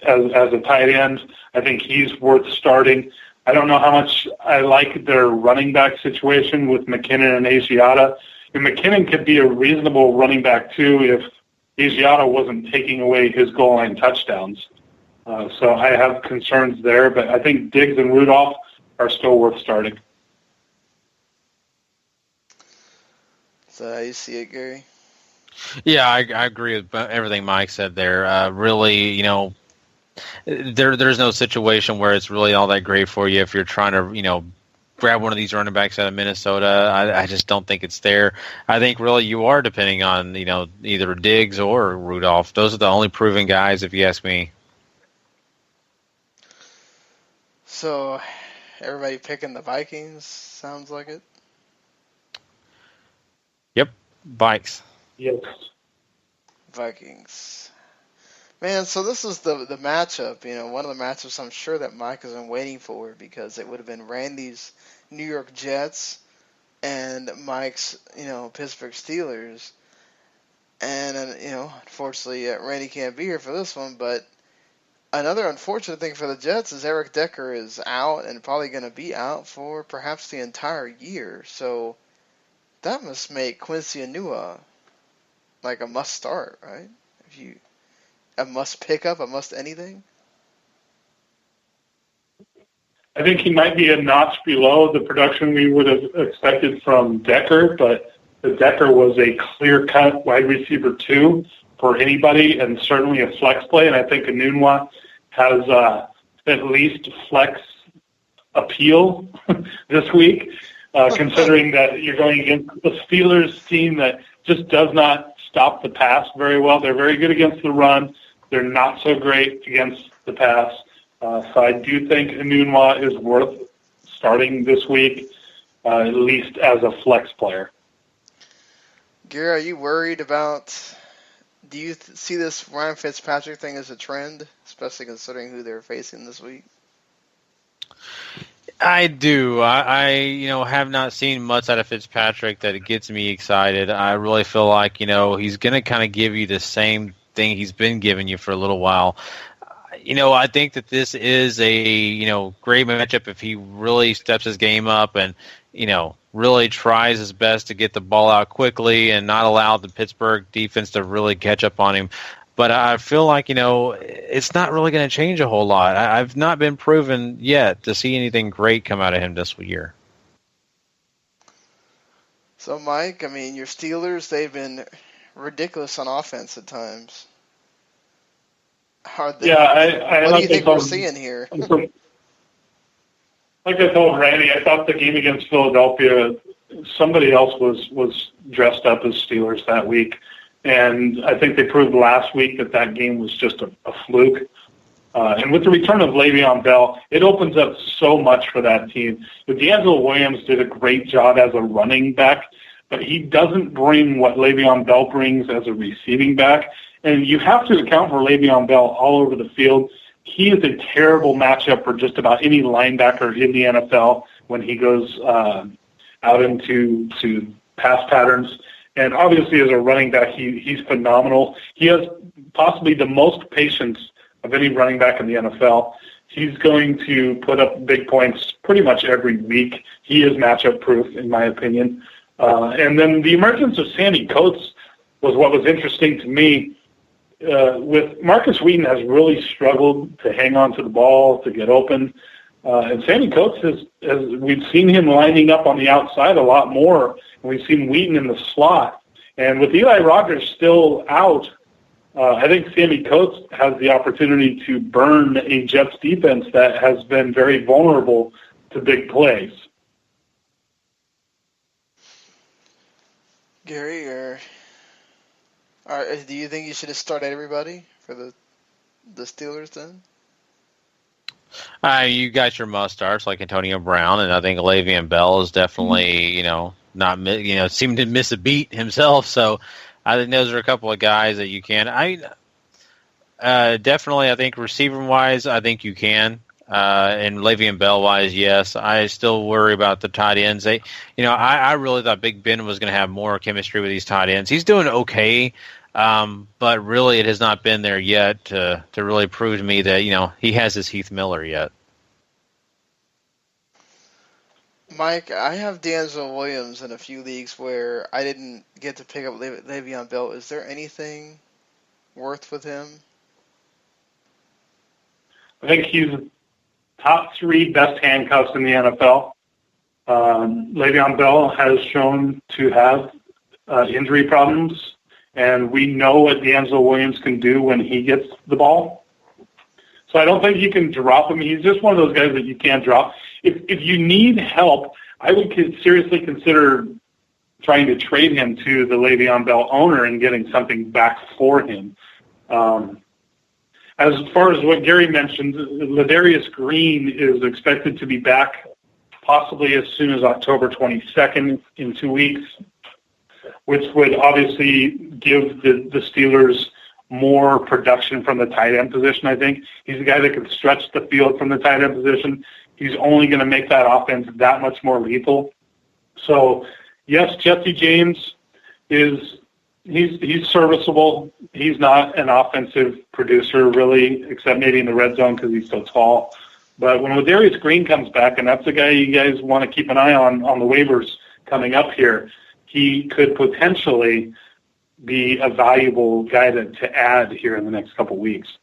as a tight end, I think he's worth starting. I don't know how much I like their running back situation with McKinnon and Asiata. And McKinnon could be a reasonable running back too if Asiata wasn't taking away his goal line touchdowns. So I have concerns there, but I think Diggs and Rudolph are still worth starting. So how you see it, Gary? Yeah, I agree with everything Mike said there. Really, you know, there's no situation where it's really all that great for you if you're trying to, you know, grab one of these running backs out of Minnesota. I just don't think it's there. I think really you are depending on, either Diggs or Rudolph. Those are the only proven guys, if you ask me. So, everybody picking the Vikings, sounds like it. Yep, Vikes. Yes. Vikings. Man, so this is the matchup, one of the matchups I'm sure that Mike has been waiting for, because it would have been Randy's New York Jets and Mike's, Pittsburgh Steelers. And, unfortunately, Randy can't be here for this one, but another unfortunate thing for the Jets is Eric Decker is out and probably going to be out for perhaps the entire year. So that must make Quincy Enunwa like a must start, right? A must pick up, a must anything? I think he might be a notch below the production we would have expected from Decker, but the Decker was a clear-cut wide receiver 2 for anybody, and certainly a flex play, and I think Enunwa has at least flex appeal this week, considering that you're going against the Steelers team that just does not stop the pass very well. They're very good against the run. They're not so great against the pass. So I do think Enunwa is worth starting this week, at least as a flex player. Gary, are you worried about, do you see this Ryan Fitzpatrick thing as a trend, especially considering who they're facing this week? I do. I have not seen much out of Fitzpatrick that gets me excited. I really feel like, he's going to kind of give you the same thing he's been giving you for a little while. I think that this is a, great matchup if he really steps his game up and, really tries his best to get the ball out quickly and not allow the Pittsburgh defense to really catch up on him. But I feel like, it's not really going to change a whole lot. I've not been proven yet to see anything great come out of him this year. So, Mike, your Steelers, they've been ridiculous on offense at times. What do you think we're seeing here? Like I told Randy, I thought the game against Philadelphia, somebody else was dressed up as Steelers that week. And I think they proved last week that game was just a fluke. And with the return of Le'Veon Bell, it opens up so much for that team. D'Angelo Williams did a great job as a running back, but he doesn't bring what Le'Veon Bell brings as a receiving back. And you have to account for Le'Veon Bell all over the field. He is a terrible matchup for just about any linebacker in the NFL when he goes out into pass patterns. And obviously, as a running back, he's phenomenal. He has possibly the most patience of any running back in the NFL. He's going to put up big points pretty much every week. He is matchup proof, in my opinion. And then the emergence of Sandy Coates was what was interesting to me. With Marcus Wheaton has really struggled to hang on to the ball, to get open. And Sandy Coates we've seen him lining up on the outside a lot more. And we've seen Wheaton in the slot. And with Eli Rogers still out, I think Sandy Coates has the opportunity to burn a Jets defense that has been very vulnerable to big plays. Gary, do you think you should have started everybody for the Steelers then? You got your must starts like Antonio Brown, and I think Le'Veon Bell is definitely, seemed to miss a beat himself. So I think those are a couple of guys that you can. Definitely, I think receiver-wise, I think you can. And Le'Veon Bell-wise, yes. I still worry about the tight ends. I really thought Big Ben was going to have more chemistry with these tight ends. He's doing okay. But really, it has not been there yet to really prove to me that, he has his Heath Miller yet. Mike, I have D'Angelo Williams in a few leagues where I didn't get to pick up Le'Veon Bell. Is there anything worth with him? I think he's top 3 best handcuffs in the NFL. Le'Veon Bell has shown to have injury problems. And we know what D'Angelo Williams can do when he gets the ball. So I don't think you can drop him. He's just one of those guys that you can't drop. if you need help, I would seriously consider trying to trade him to the Le'Veon Bell owner and getting something back for him. As far as what Gary mentioned, Ladarius Green is expected to be back possibly as soon as October 22nd in 2 weeks, which would obviously give the Steelers more production from the tight end position, I think. He's a guy that can stretch the field from the tight end position. He's only going to make that offense that much more lethal. So, yes, Jesse James he's serviceable. He's not an offensive producer, really, except maybe in the red zone because he's so tall. But when Ladarius Green comes back, and that's the guy you guys want to keep an eye on the waivers coming up here, he could potentially be a valuable guy to add here in the next couple weeks.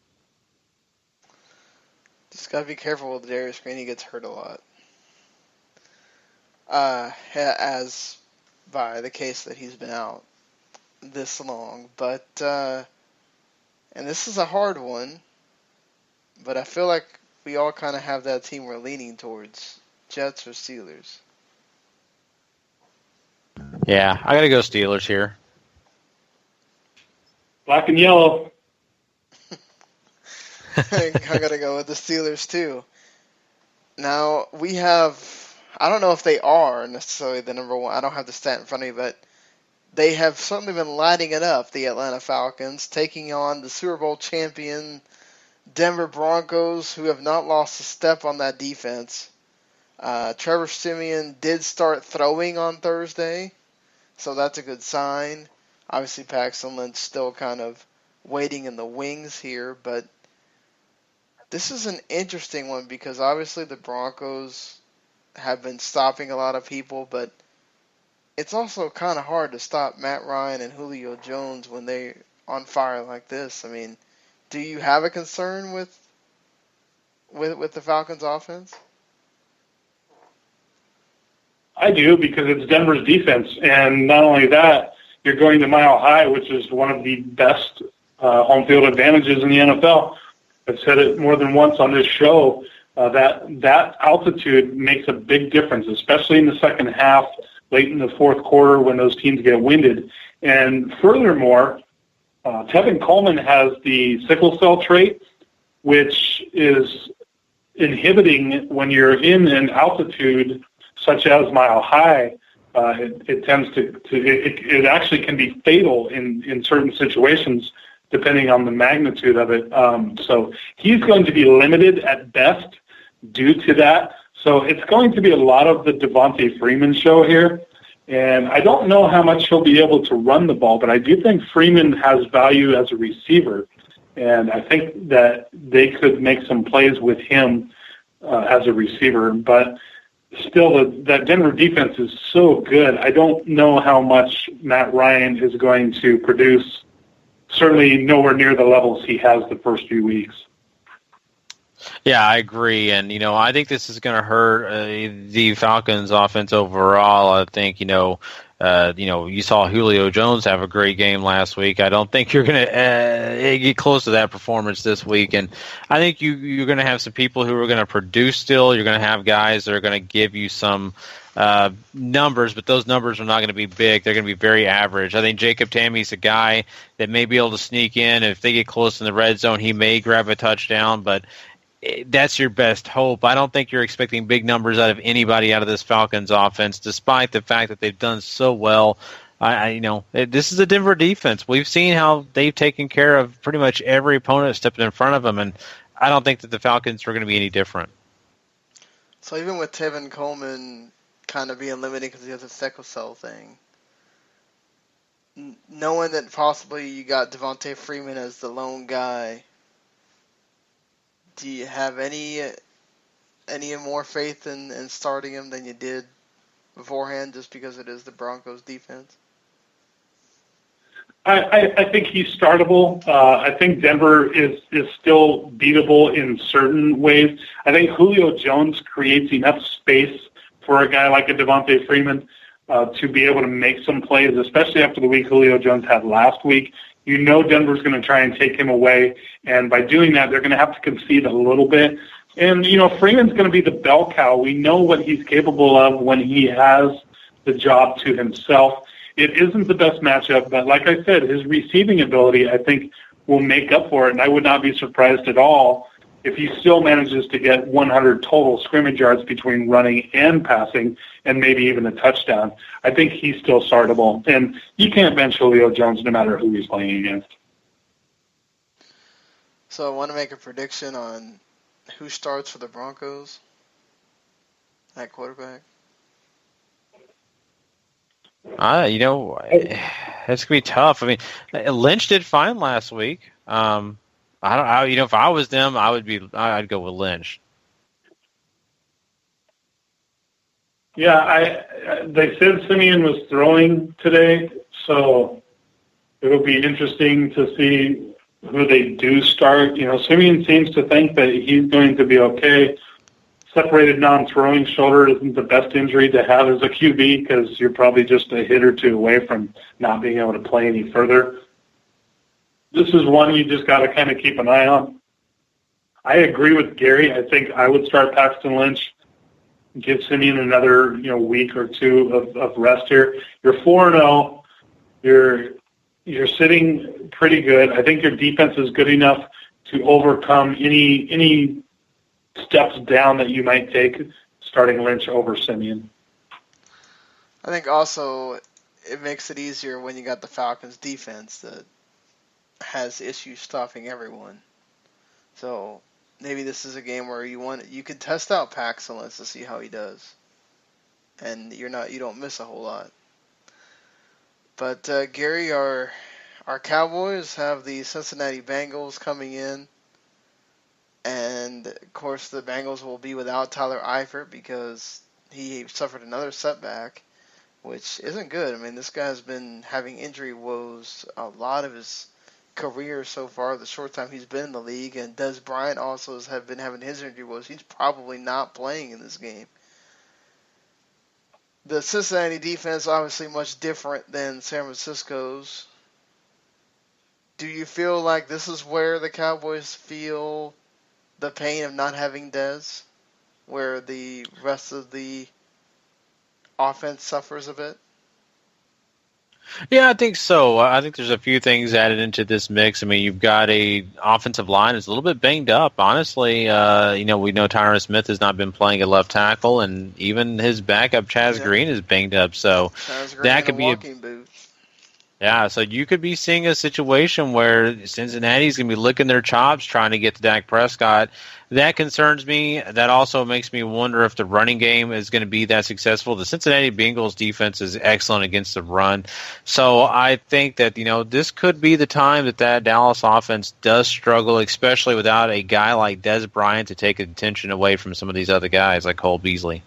Just got to be careful with Ladarius Green. He gets hurt a lot. As by the case that he's been out this long. But, and this is a hard one, but I feel like we all kind of have that team we're leaning towards, Jets or Steelers. Yeah, I got to go Steelers here. Black and yellow. I got to go with the Steelers, too. Now, we have, I don't know if they are necessarily the number one. I don't have the stat in front of me, but they have certainly been lighting it up, the Atlanta Falcons, taking on the Super Bowl champion Denver Broncos, who have not lost a step on that defense. Trevor Siemian did start throwing on Thursday, so that's a good sign. Obviously, Paxton Lynch still kind of waiting in the wings here, but this is an interesting one because obviously the Broncos have been stopping a lot of people, but it's also kind of hard to stop Matt Ryan and Julio Jones when they're on fire like this. I mean, do you have a concern with the Falcons' offense? I do, because it's Denver's defense, and not only that, you're going to Mile High, which is one of the best home field advantages in the NFL. I've said it more than once on this show, that altitude makes a big difference, especially in the second half, late in the fourth quarter when those teams get winded. And furthermore, Tevin Coleman has the sickle cell trait, which is inhibiting when you're in an altitude such as Mile High. It tends it actually can be fatal in certain situations depending on the magnitude of it. So he's going to be limited at best due to that. So it's going to be a lot of the Devontae Freeman show here. And I don't know how much he'll be able to run the ball, but I do think Freeman has value as a receiver. And I think that they could make some plays with him as a receiver. But still, that Denver defense is so good. I don't know how much Matt Ryan is going to produce. Certainly nowhere near the levels he has the first few weeks. Yeah, I agree, and I think this is going to hurt the Falcons' offense overall. I think you saw Julio Jones have a great game last week. I don't think you're going to get close to that performance this week, and I think you're going to have some people who are going to produce still. You're going to have guys that are going to give you some numbers, but those numbers are not going to be big. They're going to be very average. I think Jacob Tammy's a guy that may be able to sneak in. If they get close in the red zone, he may grab a touchdown, but that's your best hope. I don't think you're expecting big numbers out of anybody out of this Falcons offense, despite the fact that they've done so well. This is a Denver defense. We've seen how they've taken care of pretty much every opponent stepping in front of them, and I don't think that the Falcons are going to be any different. So even with Tevin Coleman kind of being limited because he has a sickle cell thing, knowing that possibly you got Devontae Freeman as the lone guy, do you have any more faith in starting him than you did beforehand just because it is the Broncos defense? I think he's startable. I think Denver is still beatable in certain ways. I think Julio Jones creates enough space for a guy like a Devontae Freeman to be able to make some plays, especially after the week Julio Jones had last week. Denver's going to try and take him away, and by doing that, they're going to have to concede a little bit. And, Freeman's going to be the bell cow. We know what he's capable of when he has the job to himself. It isn't the best matchup, but like I said, his receiving ability, I think, will make up for it. And I would not be surprised at all if he still manages to get 100 total scrimmage yards between running and passing, and maybe even a touchdown. I think he's still startable. And you can't bench Julio Jones no matter who he's playing against. So I want to make a prediction on who starts for the Broncos at quarterback. It's going to be tough. I mean, Lynch did fine last week. If I was them, I'd go with Lynch. Yeah, they said Simeon was throwing today, so it'll be interesting to see who they do start. Simeon seems to think that he's going to be okay. Separated non-throwing shoulder isn't the best injury to have as a QB because you're probably just a hit or two away from not being able to play any further. This is one you just got to kind of keep an eye on. I agree with Gary. I think I would start Paxton Lynch, give Simeon another week or two of rest here. You're 4-0. You're sitting pretty good. I think your defense is good enough to overcome any steps down that you might take starting Lynch over Simeon. I think also it makes it easier when you got the Falcons defense that has issues stopping everyone. So maybe this is a game where you can test out Paxton Lynch to see how he does, and you don't miss a whole lot. But Gary, our Cowboys have the Cincinnati Bengals coming in, and of course the Bengals will be without Tyler Eifert because he suffered another setback, which isn't good. I mean, this guy's been having injury woes a lot of his career so far, the short time he's been in the league, and Des Bryant also has been having his injury woes. He's probably not playing in this game. The Cincinnati defense obviously much different than San Francisco's. Do you feel like this is where the Cowboys feel the pain of not having Dez, where the rest of the offense suffers a bit? Yeah, I think so. I think there's a few things added into this mix. I mean, you've got a offensive line that's a little bit banged up. Honestly, we know Tyron Smith has not been playing at left tackle, and even his backup Chaz Green is banged up. So that could be walking boot. Yeah, so you could be seeing a situation where Cincinnati's going to be licking their chops trying to get to Dak Prescott. That concerns me. That also makes me wonder if the running game is going to be that successful. The Cincinnati Bengals defense is excellent against the run. So I think that, this could be the time that Dallas offense does struggle, especially without a guy like Des Bryant to take attention away from some of these other guys like Cole Beasley.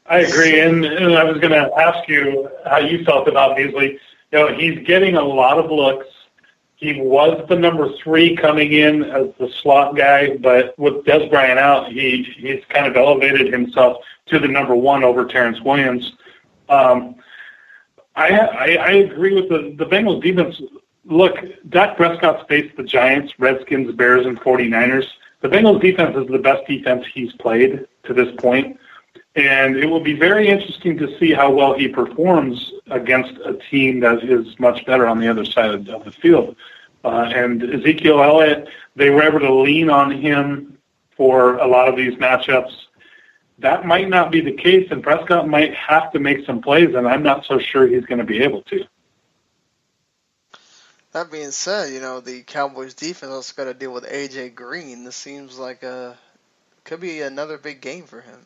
I agree, and I was going to ask you how you felt about Beasley. He's getting a lot of looks. He was the number 3 coming in as the slot guy, but with Des Bryant out, he's kind of elevated himself to the number 1 over Terrence Williams. I agree with the Bengals defense. Look, Dak Prescott's faced the Giants, Redskins, Bears, and 49ers. The Bengals defense is the best defense he's played to this point. And it will be very interesting to see how well he performs against a team that is much better on the other side of the field. And Ezekiel Elliott, they were able to lean on him for a lot of these matchups. That might not be the case, and Prescott might have to make some plays, and I'm not so sure he's going to be able to. That being said, the Cowboys defense also got to deal with A.J. Green. This seems like could be another big game for him.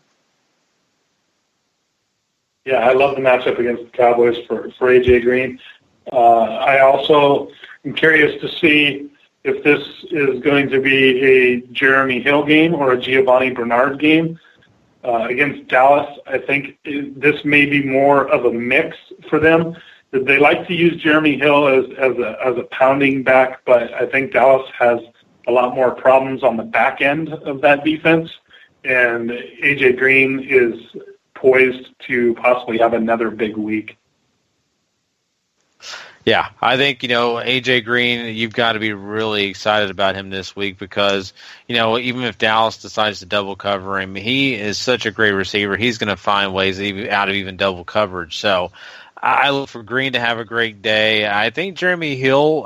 Yeah, I love the matchup against the Cowboys for A.J. Green. I also am curious to see if this is going to be a Jeremy Hill game or a Giovanni Bernard game. Against Dallas, I think this may be more of a mix for them. They like to use Jeremy Hill as a pounding back, but I think Dallas has a lot more problems on the back end of that defense, and A.J. Green is poised to possibly have another big week. Yeah, I think, A.J. Green, you've got to be really excited about him this week because, even if Dallas decides to double cover him, he is such a great receiver. He's going to find ways out of even double coverage. So I look for Green to have a great day. I think Jeremy Hill,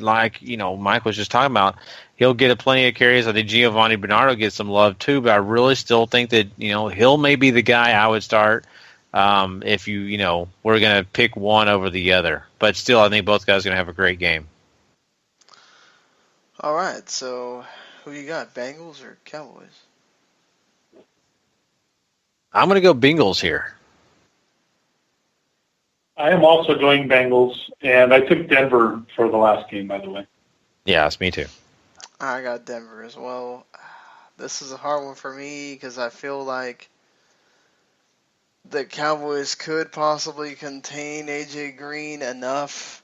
Mike was just talking about, he'll get plenty of carries. I think Giovanni Bernardo gets some love too, but I really still think that, Hill may be the guy I would start. If we're going to pick one over the other. But still, I think both guys are going to have a great game. All right, so who you got, Bengals or Cowboys? I'm going to go Bengals here. I am also going Bengals, and I took Denver for the last game, by the way. Yes, me too. I got Denver as well. This is a hard one for me because I feel like the Cowboys could possibly contain A.J. Green enough,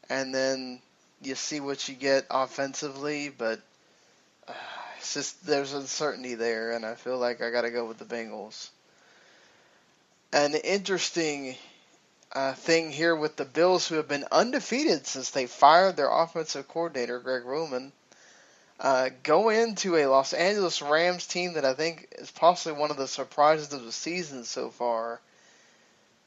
and then you see what you get offensively, but it's just there's uncertainty there, and I feel like I got to go with the Bengals. An interesting thing here with the Bills, who have been undefeated since they fired their offensive coordinator, Greg Roman, go into a Los Angeles Rams team that I think is possibly one of the surprises of the season so far.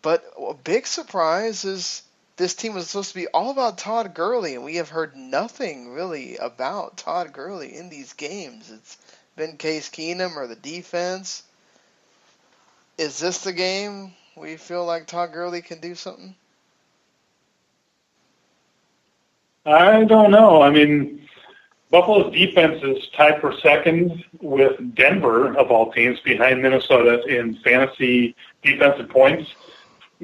But a big surprise is this team was supposed to be all about Todd Gurley, and we have heard nothing really about Todd Gurley in these games. It's been Case Keenum or the defense. Is this the game we feel like Todd Gurley can do something? I don't know. I mean, Buffalo's defense is tied for second with Denver, of all teams, behind Minnesota in fantasy defensive points.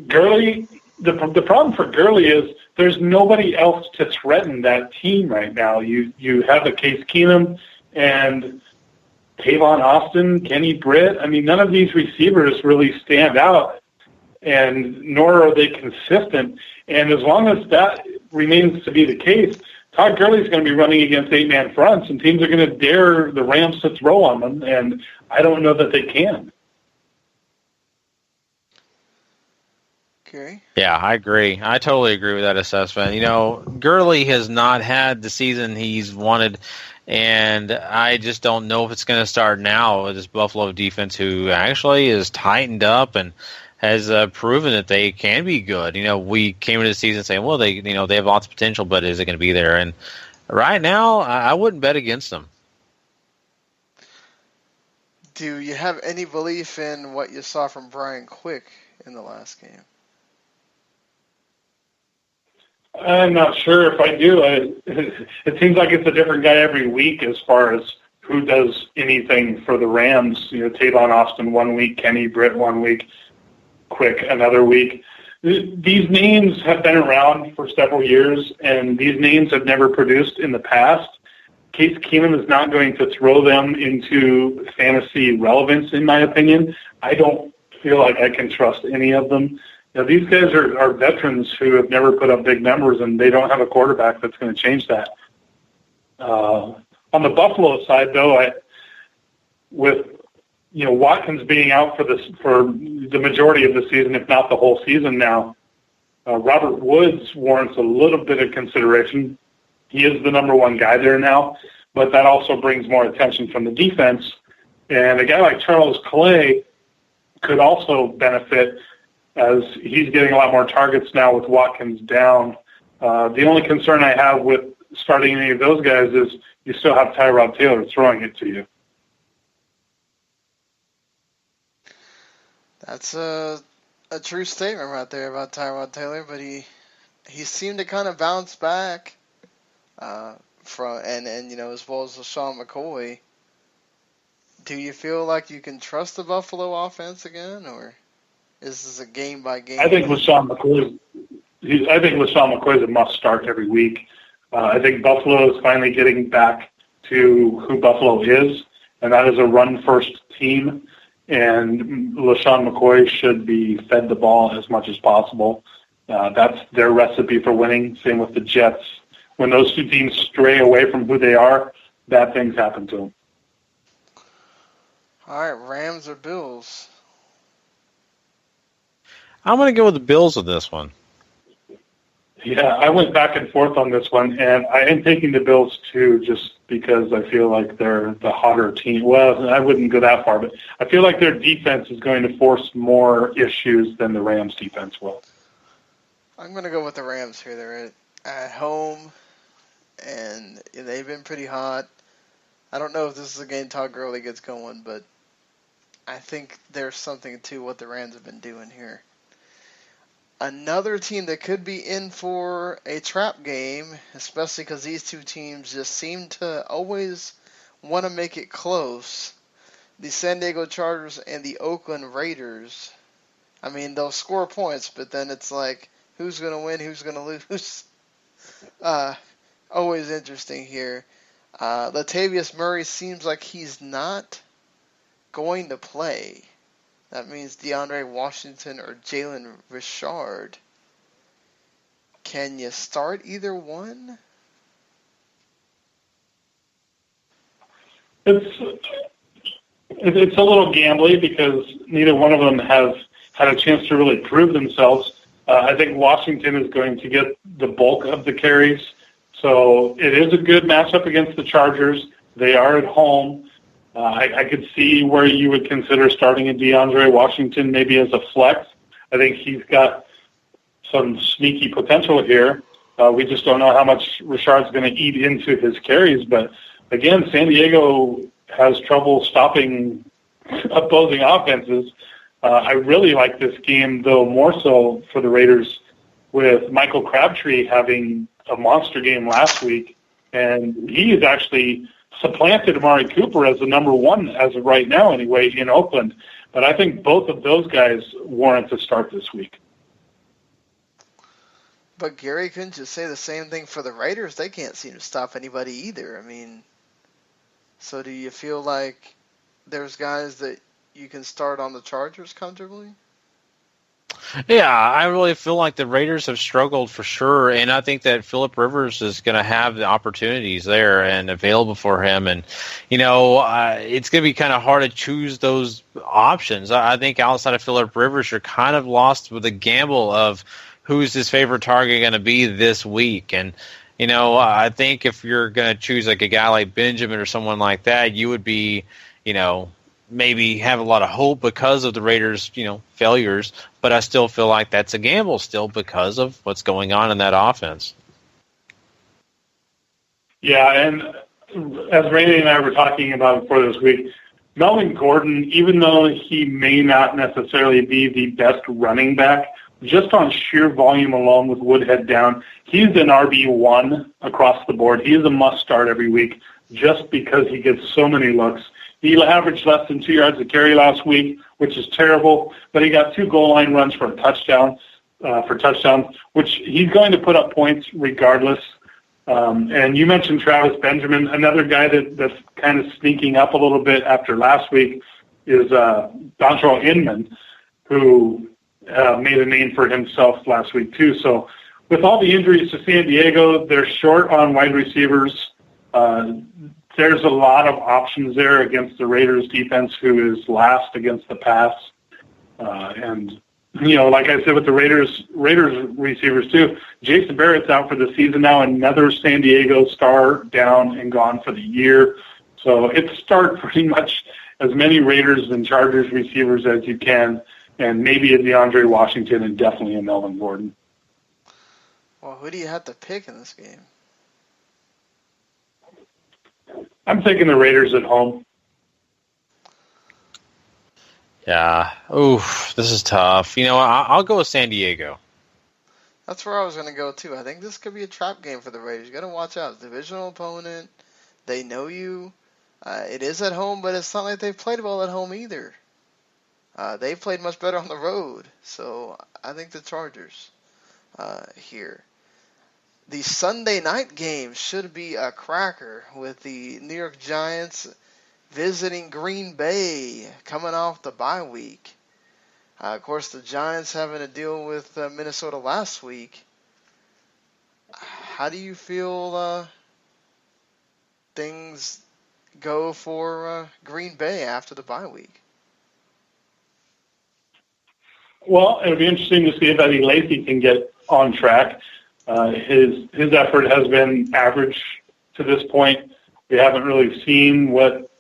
Gurley, the problem for Gurley is there's nobody else to threaten that team right now. You have a Case Keenum and Tavon Austin, Kenny Britt. I mean, none of these receivers really stand out, and nor are they consistent. And as long as that remains to be the case, Todd Gurley's going to be running against 8-man fronts, and teams are going to dare the Rams to throw on them, and I don't know that they can. Okay. Yeah, I agree. I totally agree with that assessment. Gurley has not had the season he's wanted, and I just don't know if it's going to start now with this Buffalo defense, who actually is tightened up and has proven that they can be good. We came into the season saying, well, they have lots of potential, but is it going to be there? And right now, I wouldn't bet against them. Do you have any belief in what you saw from Brian Quick in the last game? I'm not sure if I do. It seems like it's a different guy every week as far as who does anything for the Rams. Tavon Austin one week, Kenny Britt one week, Quick another week. These names have been around for several years, and these names have never produced in the past. Case Keenum is not going to throw them into fantasy relevance, in my opinion. I don't feel like I can trust any of them. These guys are veterans who have never put up big numbers, and they don't have a quarterback that's going to change that. On the Buffalo side, though, with Watkins being out for the majority of the season, if not the whole season now, Robert Woods warrants a little bit of consideration. He is the number one guy there now, but that also brings more attention from the defense. And a guy like Charles Clay could also benefit, as he's getting a lot more targets now with Watkins down. The only concern I have with starting any of those guys is you still have Tyrod Taylor throwing it to you. That's a true statement right there about Tyrod Taylor, but he seemed to kind of bounce back from and as well as LaShawn McCoy. Do you feel like you can trust the Buffalo offense again, or is this a game by game? I think LaShawn McCoy is a must start every week. I think Buffalo is finally getting back to who Buffalo is, and that is a run-first team. And LaShawn McCoy should be fed the ball as much as possible. That's their recipe for winning. Same with the Jets. When those two teams stray away from who they are, bad things happen to them. All right, Rams or Bills? I'm going to go with the Bills with this one. Yeah, I went back and forth on this one, and I am taking the Bills too, just because I feel like they're the hotter team. Well, I wouldn't go that far, but I feel like their defense is going to force more issues than the Rams' defense will. I'm going to go with the Rams here. They're at home, and they've been pretty hot. I don't know if this is a game Todd Gurley gets going, but I think there's something to what the Rams have been doing here. Another team that could be in for a trap game, especially because these two teams just seem to always want to make it close. The San Diego Chargers and the Oakland Raiders. I mean, they'll score points, but then it's like, who's going to win, who's going to lose? Always interesting here. Latavius Murray seems like he's not going to play. That means DeAndre Washington or Jalen Richard. Can you start either one? It's a little gambly because neither one of them have had a chance to really prove themselves. I think Washington is going to get the bulk of the carries. So it is a good matchup against the Chargers. They are at home. I could see where you would consider starting a DeAndre Washington maybe as a flex. I think he's got some sneaky potential here. We just don't know how much Richard's going to eat into his carries. But, again, San Diego has trouble stopping opposing offenses. I really like this game, though, more so for the Raiders with Michael Crabtree having a monster game last week. And he is actually supplanted Amari Cooper as the number one as of right now anyway in Oakland. But I think both of those guys warrant to start this week. But Gary, couldn't you say the same thing for the Raiders? They can't seem to stop anybody either. I mean, so do you feel like there's guys that you can start on the Chargers comfortably? Yeah, I really feel like the Raiders have struggled for sure, and I think that Phillip Rivers is going to have the opportunities there and available for him. And, it's going to be kind of hard to choose those options. I think outside of Phillip Rivers, you're kind of lost with a gamble of who's his favorite target going to be this week. And, I think if you're going to choose like a guy like Benjamin or someone like that, you would be, maybe have a lot of hope because of the Raiders, failures, but I still feel like that's a gamble still because of what's going on in that offense. Yeah, and as Randy and I were talking about before this week, Melvin Gordon, even though he may not necessarily be the best running back, just on sheer volume alone with Woodhead down, he's an RB1 across the board. He is a must-start every week just because he gets so many looks. He averaged less than 2 yards a carry last week, which is terrible, but he got 2 goal line runs for touchdowns, which he's going to put up points regardless. And you mentioned Travis Benjamin. Another guy that's kind of sneaking up a little bit after last week is Dontrell Inman, who made a name for himself last week too. So with all the injuries to San Diego, they're short on wide receivers. There's a lot of options there against the Raiders defense, who is last against the pass. And, like I said, with the Raiders receivers too, Jason Barrett's out for the season now, another San Diego star down and gone for the year. So it's start pretty much as many Raiders and Chargers receivers as you can, and maybe a DeAndre Washington and definitely a Melvin Gordon. Well, who do you have to pick in this game? I'm taking the Raiders at home. Yeah. Oof, this is tough. I'll go with San Diego. That's where I was going to go, too. I think this could be a trap game for the Raiders. You got to watch out. Divisional opponent. They know you. It is at home, but it's not like they've played well at home either. They've played much better on the road. So I think the Chargers here. The Sunday night game should be a cracker with the New York Giants visiting Green Bay coming off the bye week. Of course, the Giants having to deal with Minnesota last week. How do you feel things go for Green Bay after the bye week? Well, it'll be interesting to see if Eddie Lacy can get on track. His effort has been average to this point. We haven't really seen what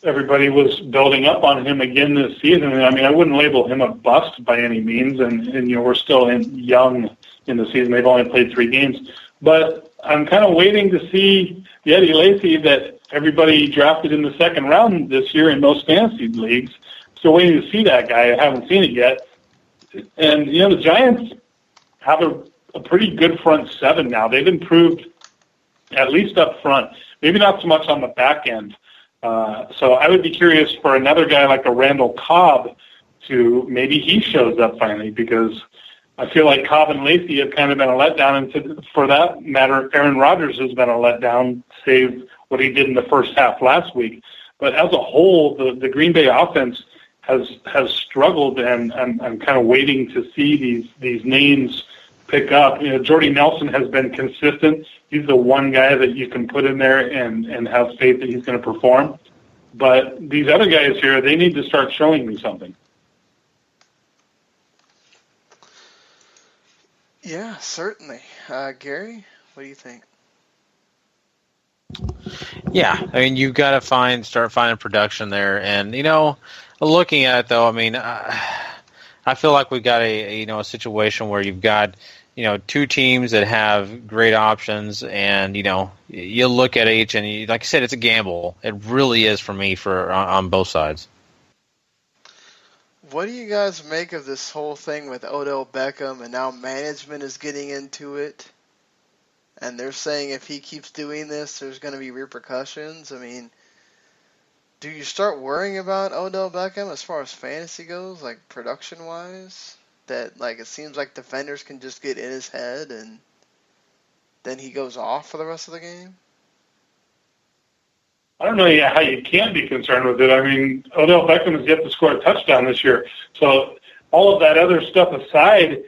everybody was building up on him again this season. I mean, I wouldn't label him a bust by any means, and we're still young in the season. They've only played 3 games. But I'm kind of waiting to see the Eddie Lacy that everybody drafted in the second round this year in most fantasy leagues. Still waiting to see that guy. I haven't seen it yet. And, the Giants have a pretty good front 7 now. They've improved at least up front, maybe not so much on the back end. So I would be curious for another guy like a Randall Cobb to maybe he shows up finally, because I feel like Cobb and Lacy have kind of been a letdown, and for that matter, Aaron Rodgers has been a letdown, save what he did in the first half last week. But as a whole, the Green Bay offense has struggled, and I'm kind of waiting to see these names pick up. Jordy Nelson has been consistent. He's the one guy that you can put in there and have faith that he's going to perform. But these other guys here, they need to start showing me something. Yeah, certainly. Gary, what do you think? Yeah, I mean, you've got to start finding production there, and looking at it though, I mean, I feel like we've got a situation where you've got 2 teams that have great options, and you look at each, and like I said, it's a gamble. It really is for me on both sides. What do you guys make of this whole thing with Odell Beckham, and now management is getting into it, and they're saying if he keeps doing this, there's going to be repercussions? I mean, do you start worrying about Odell Beckham as far as fantasy goes, like production-wise? That, like, it seems like defenders can just get in his head and then he goes off for the rest of the game? I don't know how you can be concerned with it. I mean, Odell Beckham has yet to score a touchdown this year. So all of that other stuff aside,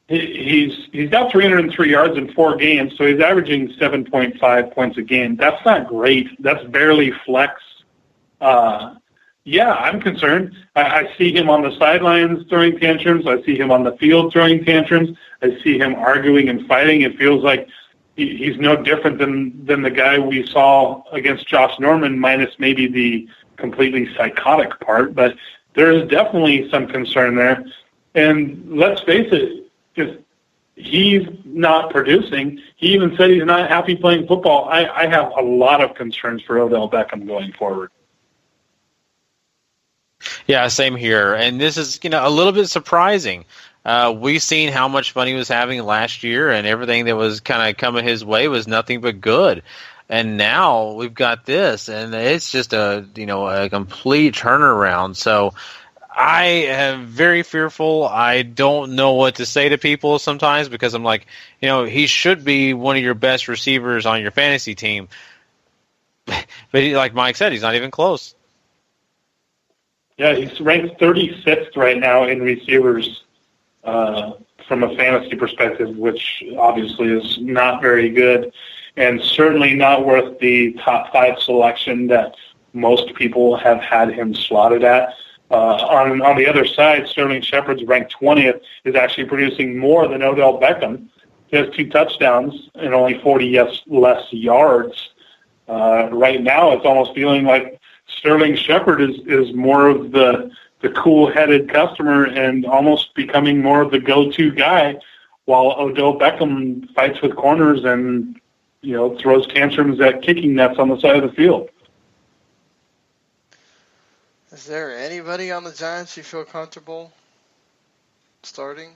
he's got 303 yards in 4 games, so he's averaging 7.5 points a game. That's not great. That's barely flex. Yeah, I'm concerned. I see him on the sidelines throwing tantrums. I see him on the field throwing tantrums. I see him arguing and fighting. It feels like he's no different than the guy we saw against Josh Norman, minus maybe the completely psychotic part. But there is definitely some concern there. And let's face it, if he's not producing, he even said he's not happy playing football. I have a lot of concerns for Odell Beckham going forward. Yeah, same here. And this is, a little bit surprising. We've seen how much fun he was having last year, and everything that was kind of coming his way was nothing but good. And now we've got this, and it's just a complete turnaround. So I am very fearful. I don't know what to say to people sometimes, because I'm like, he should be one of your best receivers on your fantasy team. But like Mike said, he's not even close. Yeah, he's ranked 36th right now in receivers from a fantasy perspective, which obviously is not very good, and certainly not worth the top 5 selection that most people have had him slotted at. On the other side, Sterling Shepard's ranked 20th, is actually producing more than Odell Beckham. He has 2 touchdowns and only 40 less yards. Right now, it's almost feeling like Sterling Shepard is more of the cool-headed customer and almost becoming more of the go-to guy, while Odell Beckham fights with corners and throws tantrums at kicking nets on the side of the field. Is there anybody on the Giants you feel comfortable starting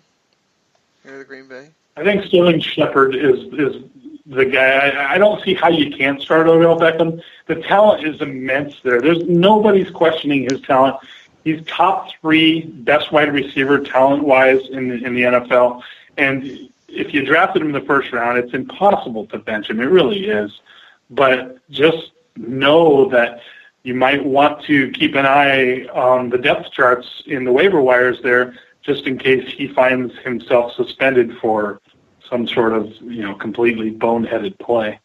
here at Green Bay? I think Sterling Shepard is the guy. I don't see how you can't start Odell Beckham. The talent is immense there. Nobody's questioning his talent. He's top 3 best wide receiver talent-wise in the NFL. And if you drafted him in the first round, it's impossible to bench him. It really is. But just know that you might want to keep an eye on the depth charts in the waiver wires there, just in case he finds himself suspended for some sort of, completely boneheaded play.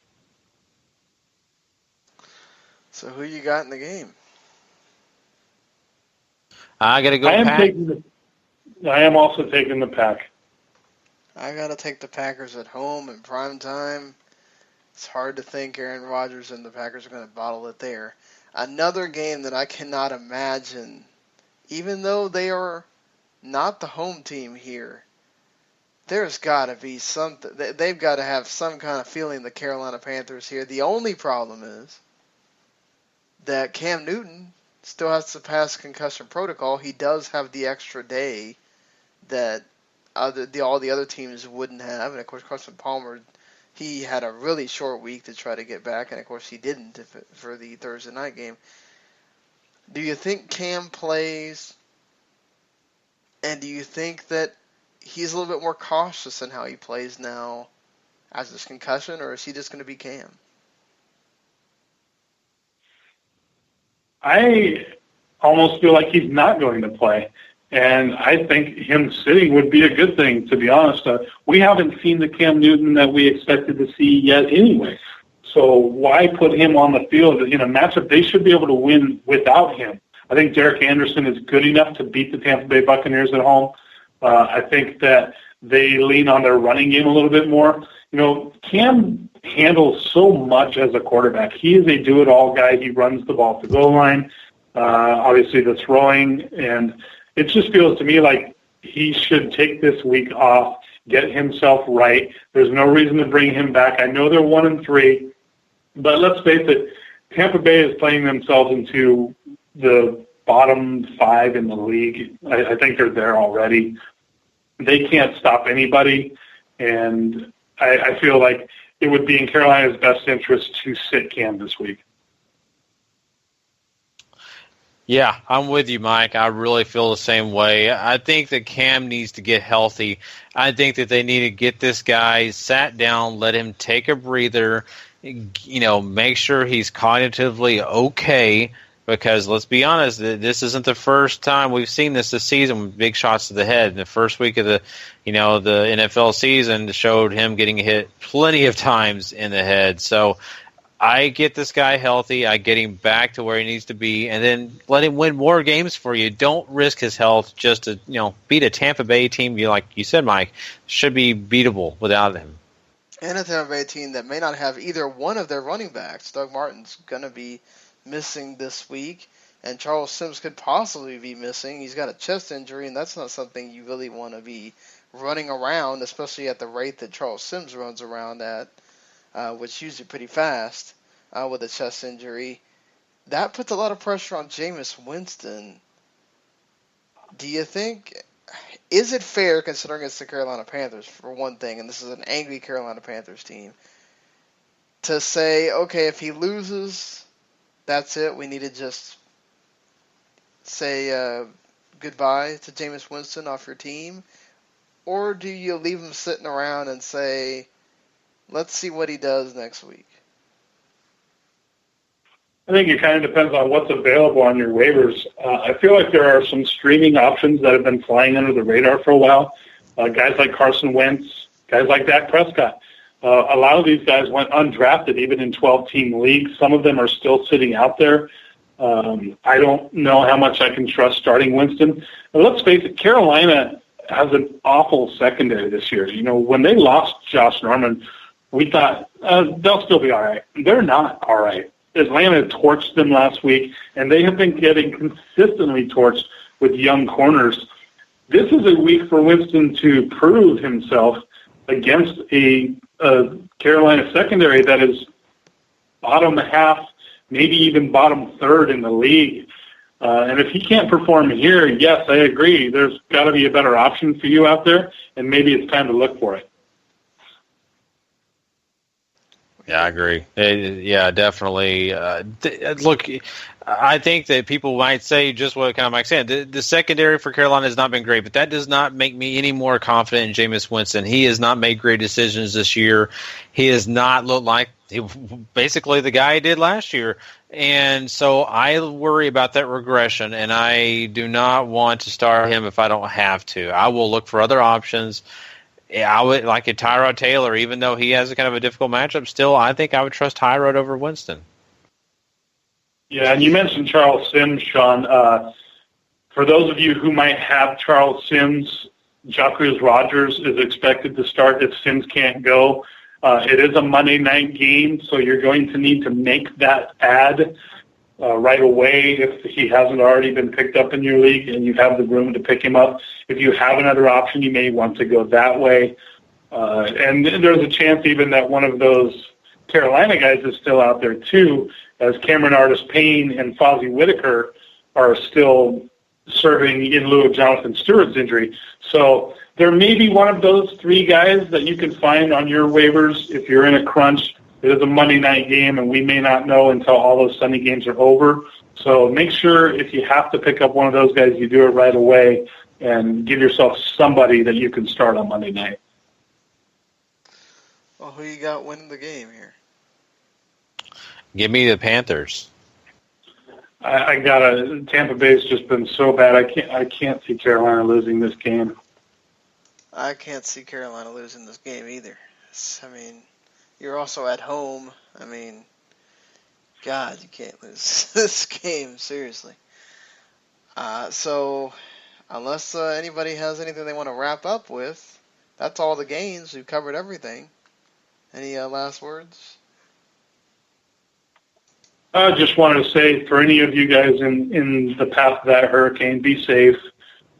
So who you got in the game? I got to go Pack. I am also taking the Pack. I got to take the Packers at home in prime time. It's hard to think Aaron Rodgers and the Packers are going to bottle it there. Another game that I cannot imagine, even though they are not the home team here, there's got to be something. They've got to have some kind of feeling, the Carolina Panthers here. The only problem is that Cam Newton still has to pass concussion protocol. He does have the extra day that all the other teams wouldn't have. And, of course, Carson Palmer, he had a really short week to try to get back. And, of course, he didn't for the Thursday night game. Do you think Cam plays? And do you think that he's a little bit more cautious in how he plays now as his concussion, or is he just going to be Cam? I almost feel like he's not going to play, and I think him sitting would be a good thing, to be honest. We haven't seen the Cam Newton that we expected to see yet anyway, so why put him on the field? In a matchup, they should be able to win without him. I think Derek Anderson is good enough to beat the Tampa Bay Buccaneers at home. I think that they lean on their running game a little bit more. Cam handles so much as a quarterback. He is a do-it-all guy. He runs the ball to goal line, obviously the throwing, and it just feels to me like he should take this week off, get himself right. There's no reason to bring him back. I know they're 1-3, but let's face it, Tampa Bay is playing themselves into the bottom 5 in the league. I think they're there already. They can't stop anybody, and I feel like it would be in Carolina's best interest to sit Cam this week. Yeah, I'm with you, Mike. I really feel the same way. I think that Cam needs to get healthy. I think that they need to get this guy sat down, let him take a breather, make sure he's cognitively okay. Because let's be honest, this isn't the first time we've seen this season with big shots to the head. In the first week of the NFL season showed him getting hit plenty of times in the head. So I get this guy healthy. I get him back to where he needs to be, and then let him win more games for you. Don't risk his health just to beat a Tampa Bay team. Like you said, Mike, should be beatable without him. And a Tampa Bay team that may not have either one of their running backs. Doug Martin's going to be missing this week, and Charles Sims could possibly be missing. He's got a chest injury, and that's not something you really want to be running around, especially at the rate that Charles Sims runs around at, which is usually pretty fast with a chest injury. That puts a lot of pressure on Jameis Winston. Do you think, is it fair, considering it's the Carolina Panthers, for one thing, and this is an angry Carolina Panthers team, to say, okay, if he loses, that's it, we need to just say goodbye to Jameis Winston off your team? Or do you leave him sitting around and say, let's see what he does next week? I think it kind of depends on what's available on your waivers. I feel like there are some streaming options that have been flying under the radar for a while. Guys like Carson Wentz, guys like Dak Prescott. A lot of these guys went undrafted, even in 12-team leagues. Some of them are still sitting out there. I don't know how much I can trust starting Winston. But let's face it, Carolina has an awful secondary this year. When they lost Josh Norman, we thought they'll still be all right. They're not all right. Atlanta torched them last week, and they have been getting consistently torched with young corners. This is a week for Winston to prove himself against a Carolina secondary that is bottom half, maybe even bottom third in the league. And if he can't perform here, yes, I agree. There's got to be a better option for you out there, and maybe it's time to look for it. Yeah, I agree. Yeah, definitely. Look, I think that people might say just what kind of Mike said. The secondary for Carolina has not been great, but that does not make me any more confident in Jameis Winston. He has not made great decisions this year. He has not looked like basically the guy he did last year. And so I worry about that regression, and I do not want to start him if I don't have to. I will look for other options. I would like a Tyrod Taylor, even though he has a kind of a difficult matchup. Still, I think I would trust Tyrod over Winston. Yeah, and you mentioned Charles Sims, Sean. For those of you who might have Charles Sims, Jacquez Rogers is expected to start if Sims can't go. It is a Monday night game, so you're going to need to make that add right away if he hasn't already been picked up in your league and you have the room to pick him up. If you have another option, you may want to go that way. And there's a chance even that one of those Carolina guys is still out there too, as Cameron Artis-Payne and Fozzie Whitaker are still serving in lieu of Jonathan Stewart's injury. So there may be one of those three guys that you can find on your waivers if you're in a crunch. It is a Monday night game, and we may not know until all those Sunday games are over. So make sure if you have to pick up one of those guys, you do it right away and give yourself somebody that you can start on Monday night. Well, who you got winning the game here? Give me the Panthers. I got Tampa Bay's just been so bad. I can't see Carolina losing this game. I can't see Carolina losing this game either. I mean, you're also at home. I mean, God, you can't lose this game, seriously. So, unless anybody has anything they want to wrap up with, that's all the games. We've covered everything. Any last words? I just wanted to say, for any of you guys in the path of that hurricane, be safe.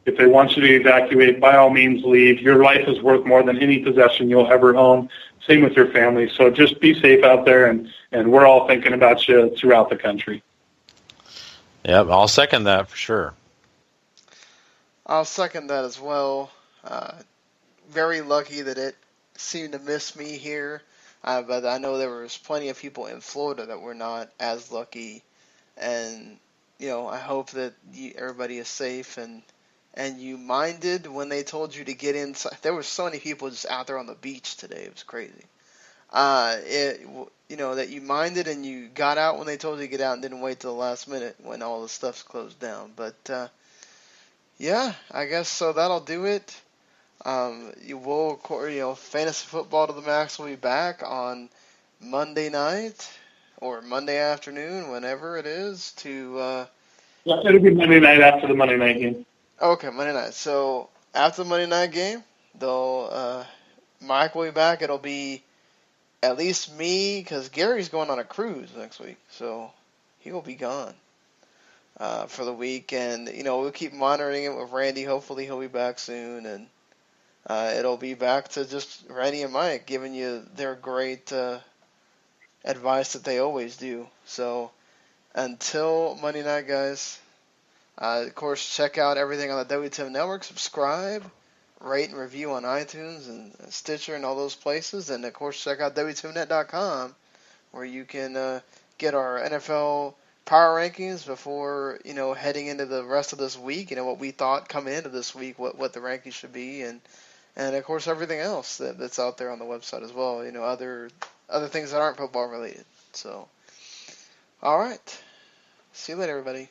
If they want you to evacuate, by all means leave. Your life is worth more than any possession you'll ever own. Same with your family. So just be safe out there, and we're all thinking about you throughout the country. Yep, I'll second that for sure. I'll second that as well. Very lucky that it seemed to miss me here. But I know there was plenty of people in Florida that were not as lucky. And, I hope that everybody is safe and you minded when they told you to get inside. There were so many people just out there on the beach today. It was crazy. That you minded and you got out when they told you to get out and didn't wait till the last minute when all the stuff's closed down. But, yeah, I guess so. That'll do it. Fantasy Football to the Max will be back on Monday night or Monday afternoon, whenever it is. It'll be Monday night after the Monday night game. Okay, Monday night. So after the Monday night game, Mike will be back. It'll be at least me, because Gary's going on a cruise next week, so he will be gone for the week. And we'll keep monitoring it with Randy. Hopefully he'll be back soon, and it'll be back to just Randy and Mike giving you their great advice that they always do. So until Monday night, guys, of course, check out everything on the WTM Network. Subscribe, rate, and review on iTunes and Stitcher and all those places. And, of course, check out WTMNet.com where you can get our NFL power rankings before, heading into the rest of this week, what we thought coming into this week, what the rankings should be, and of course everything else that's out there on the website as well, other things that aren't football related. So, all right. See you later, everybody.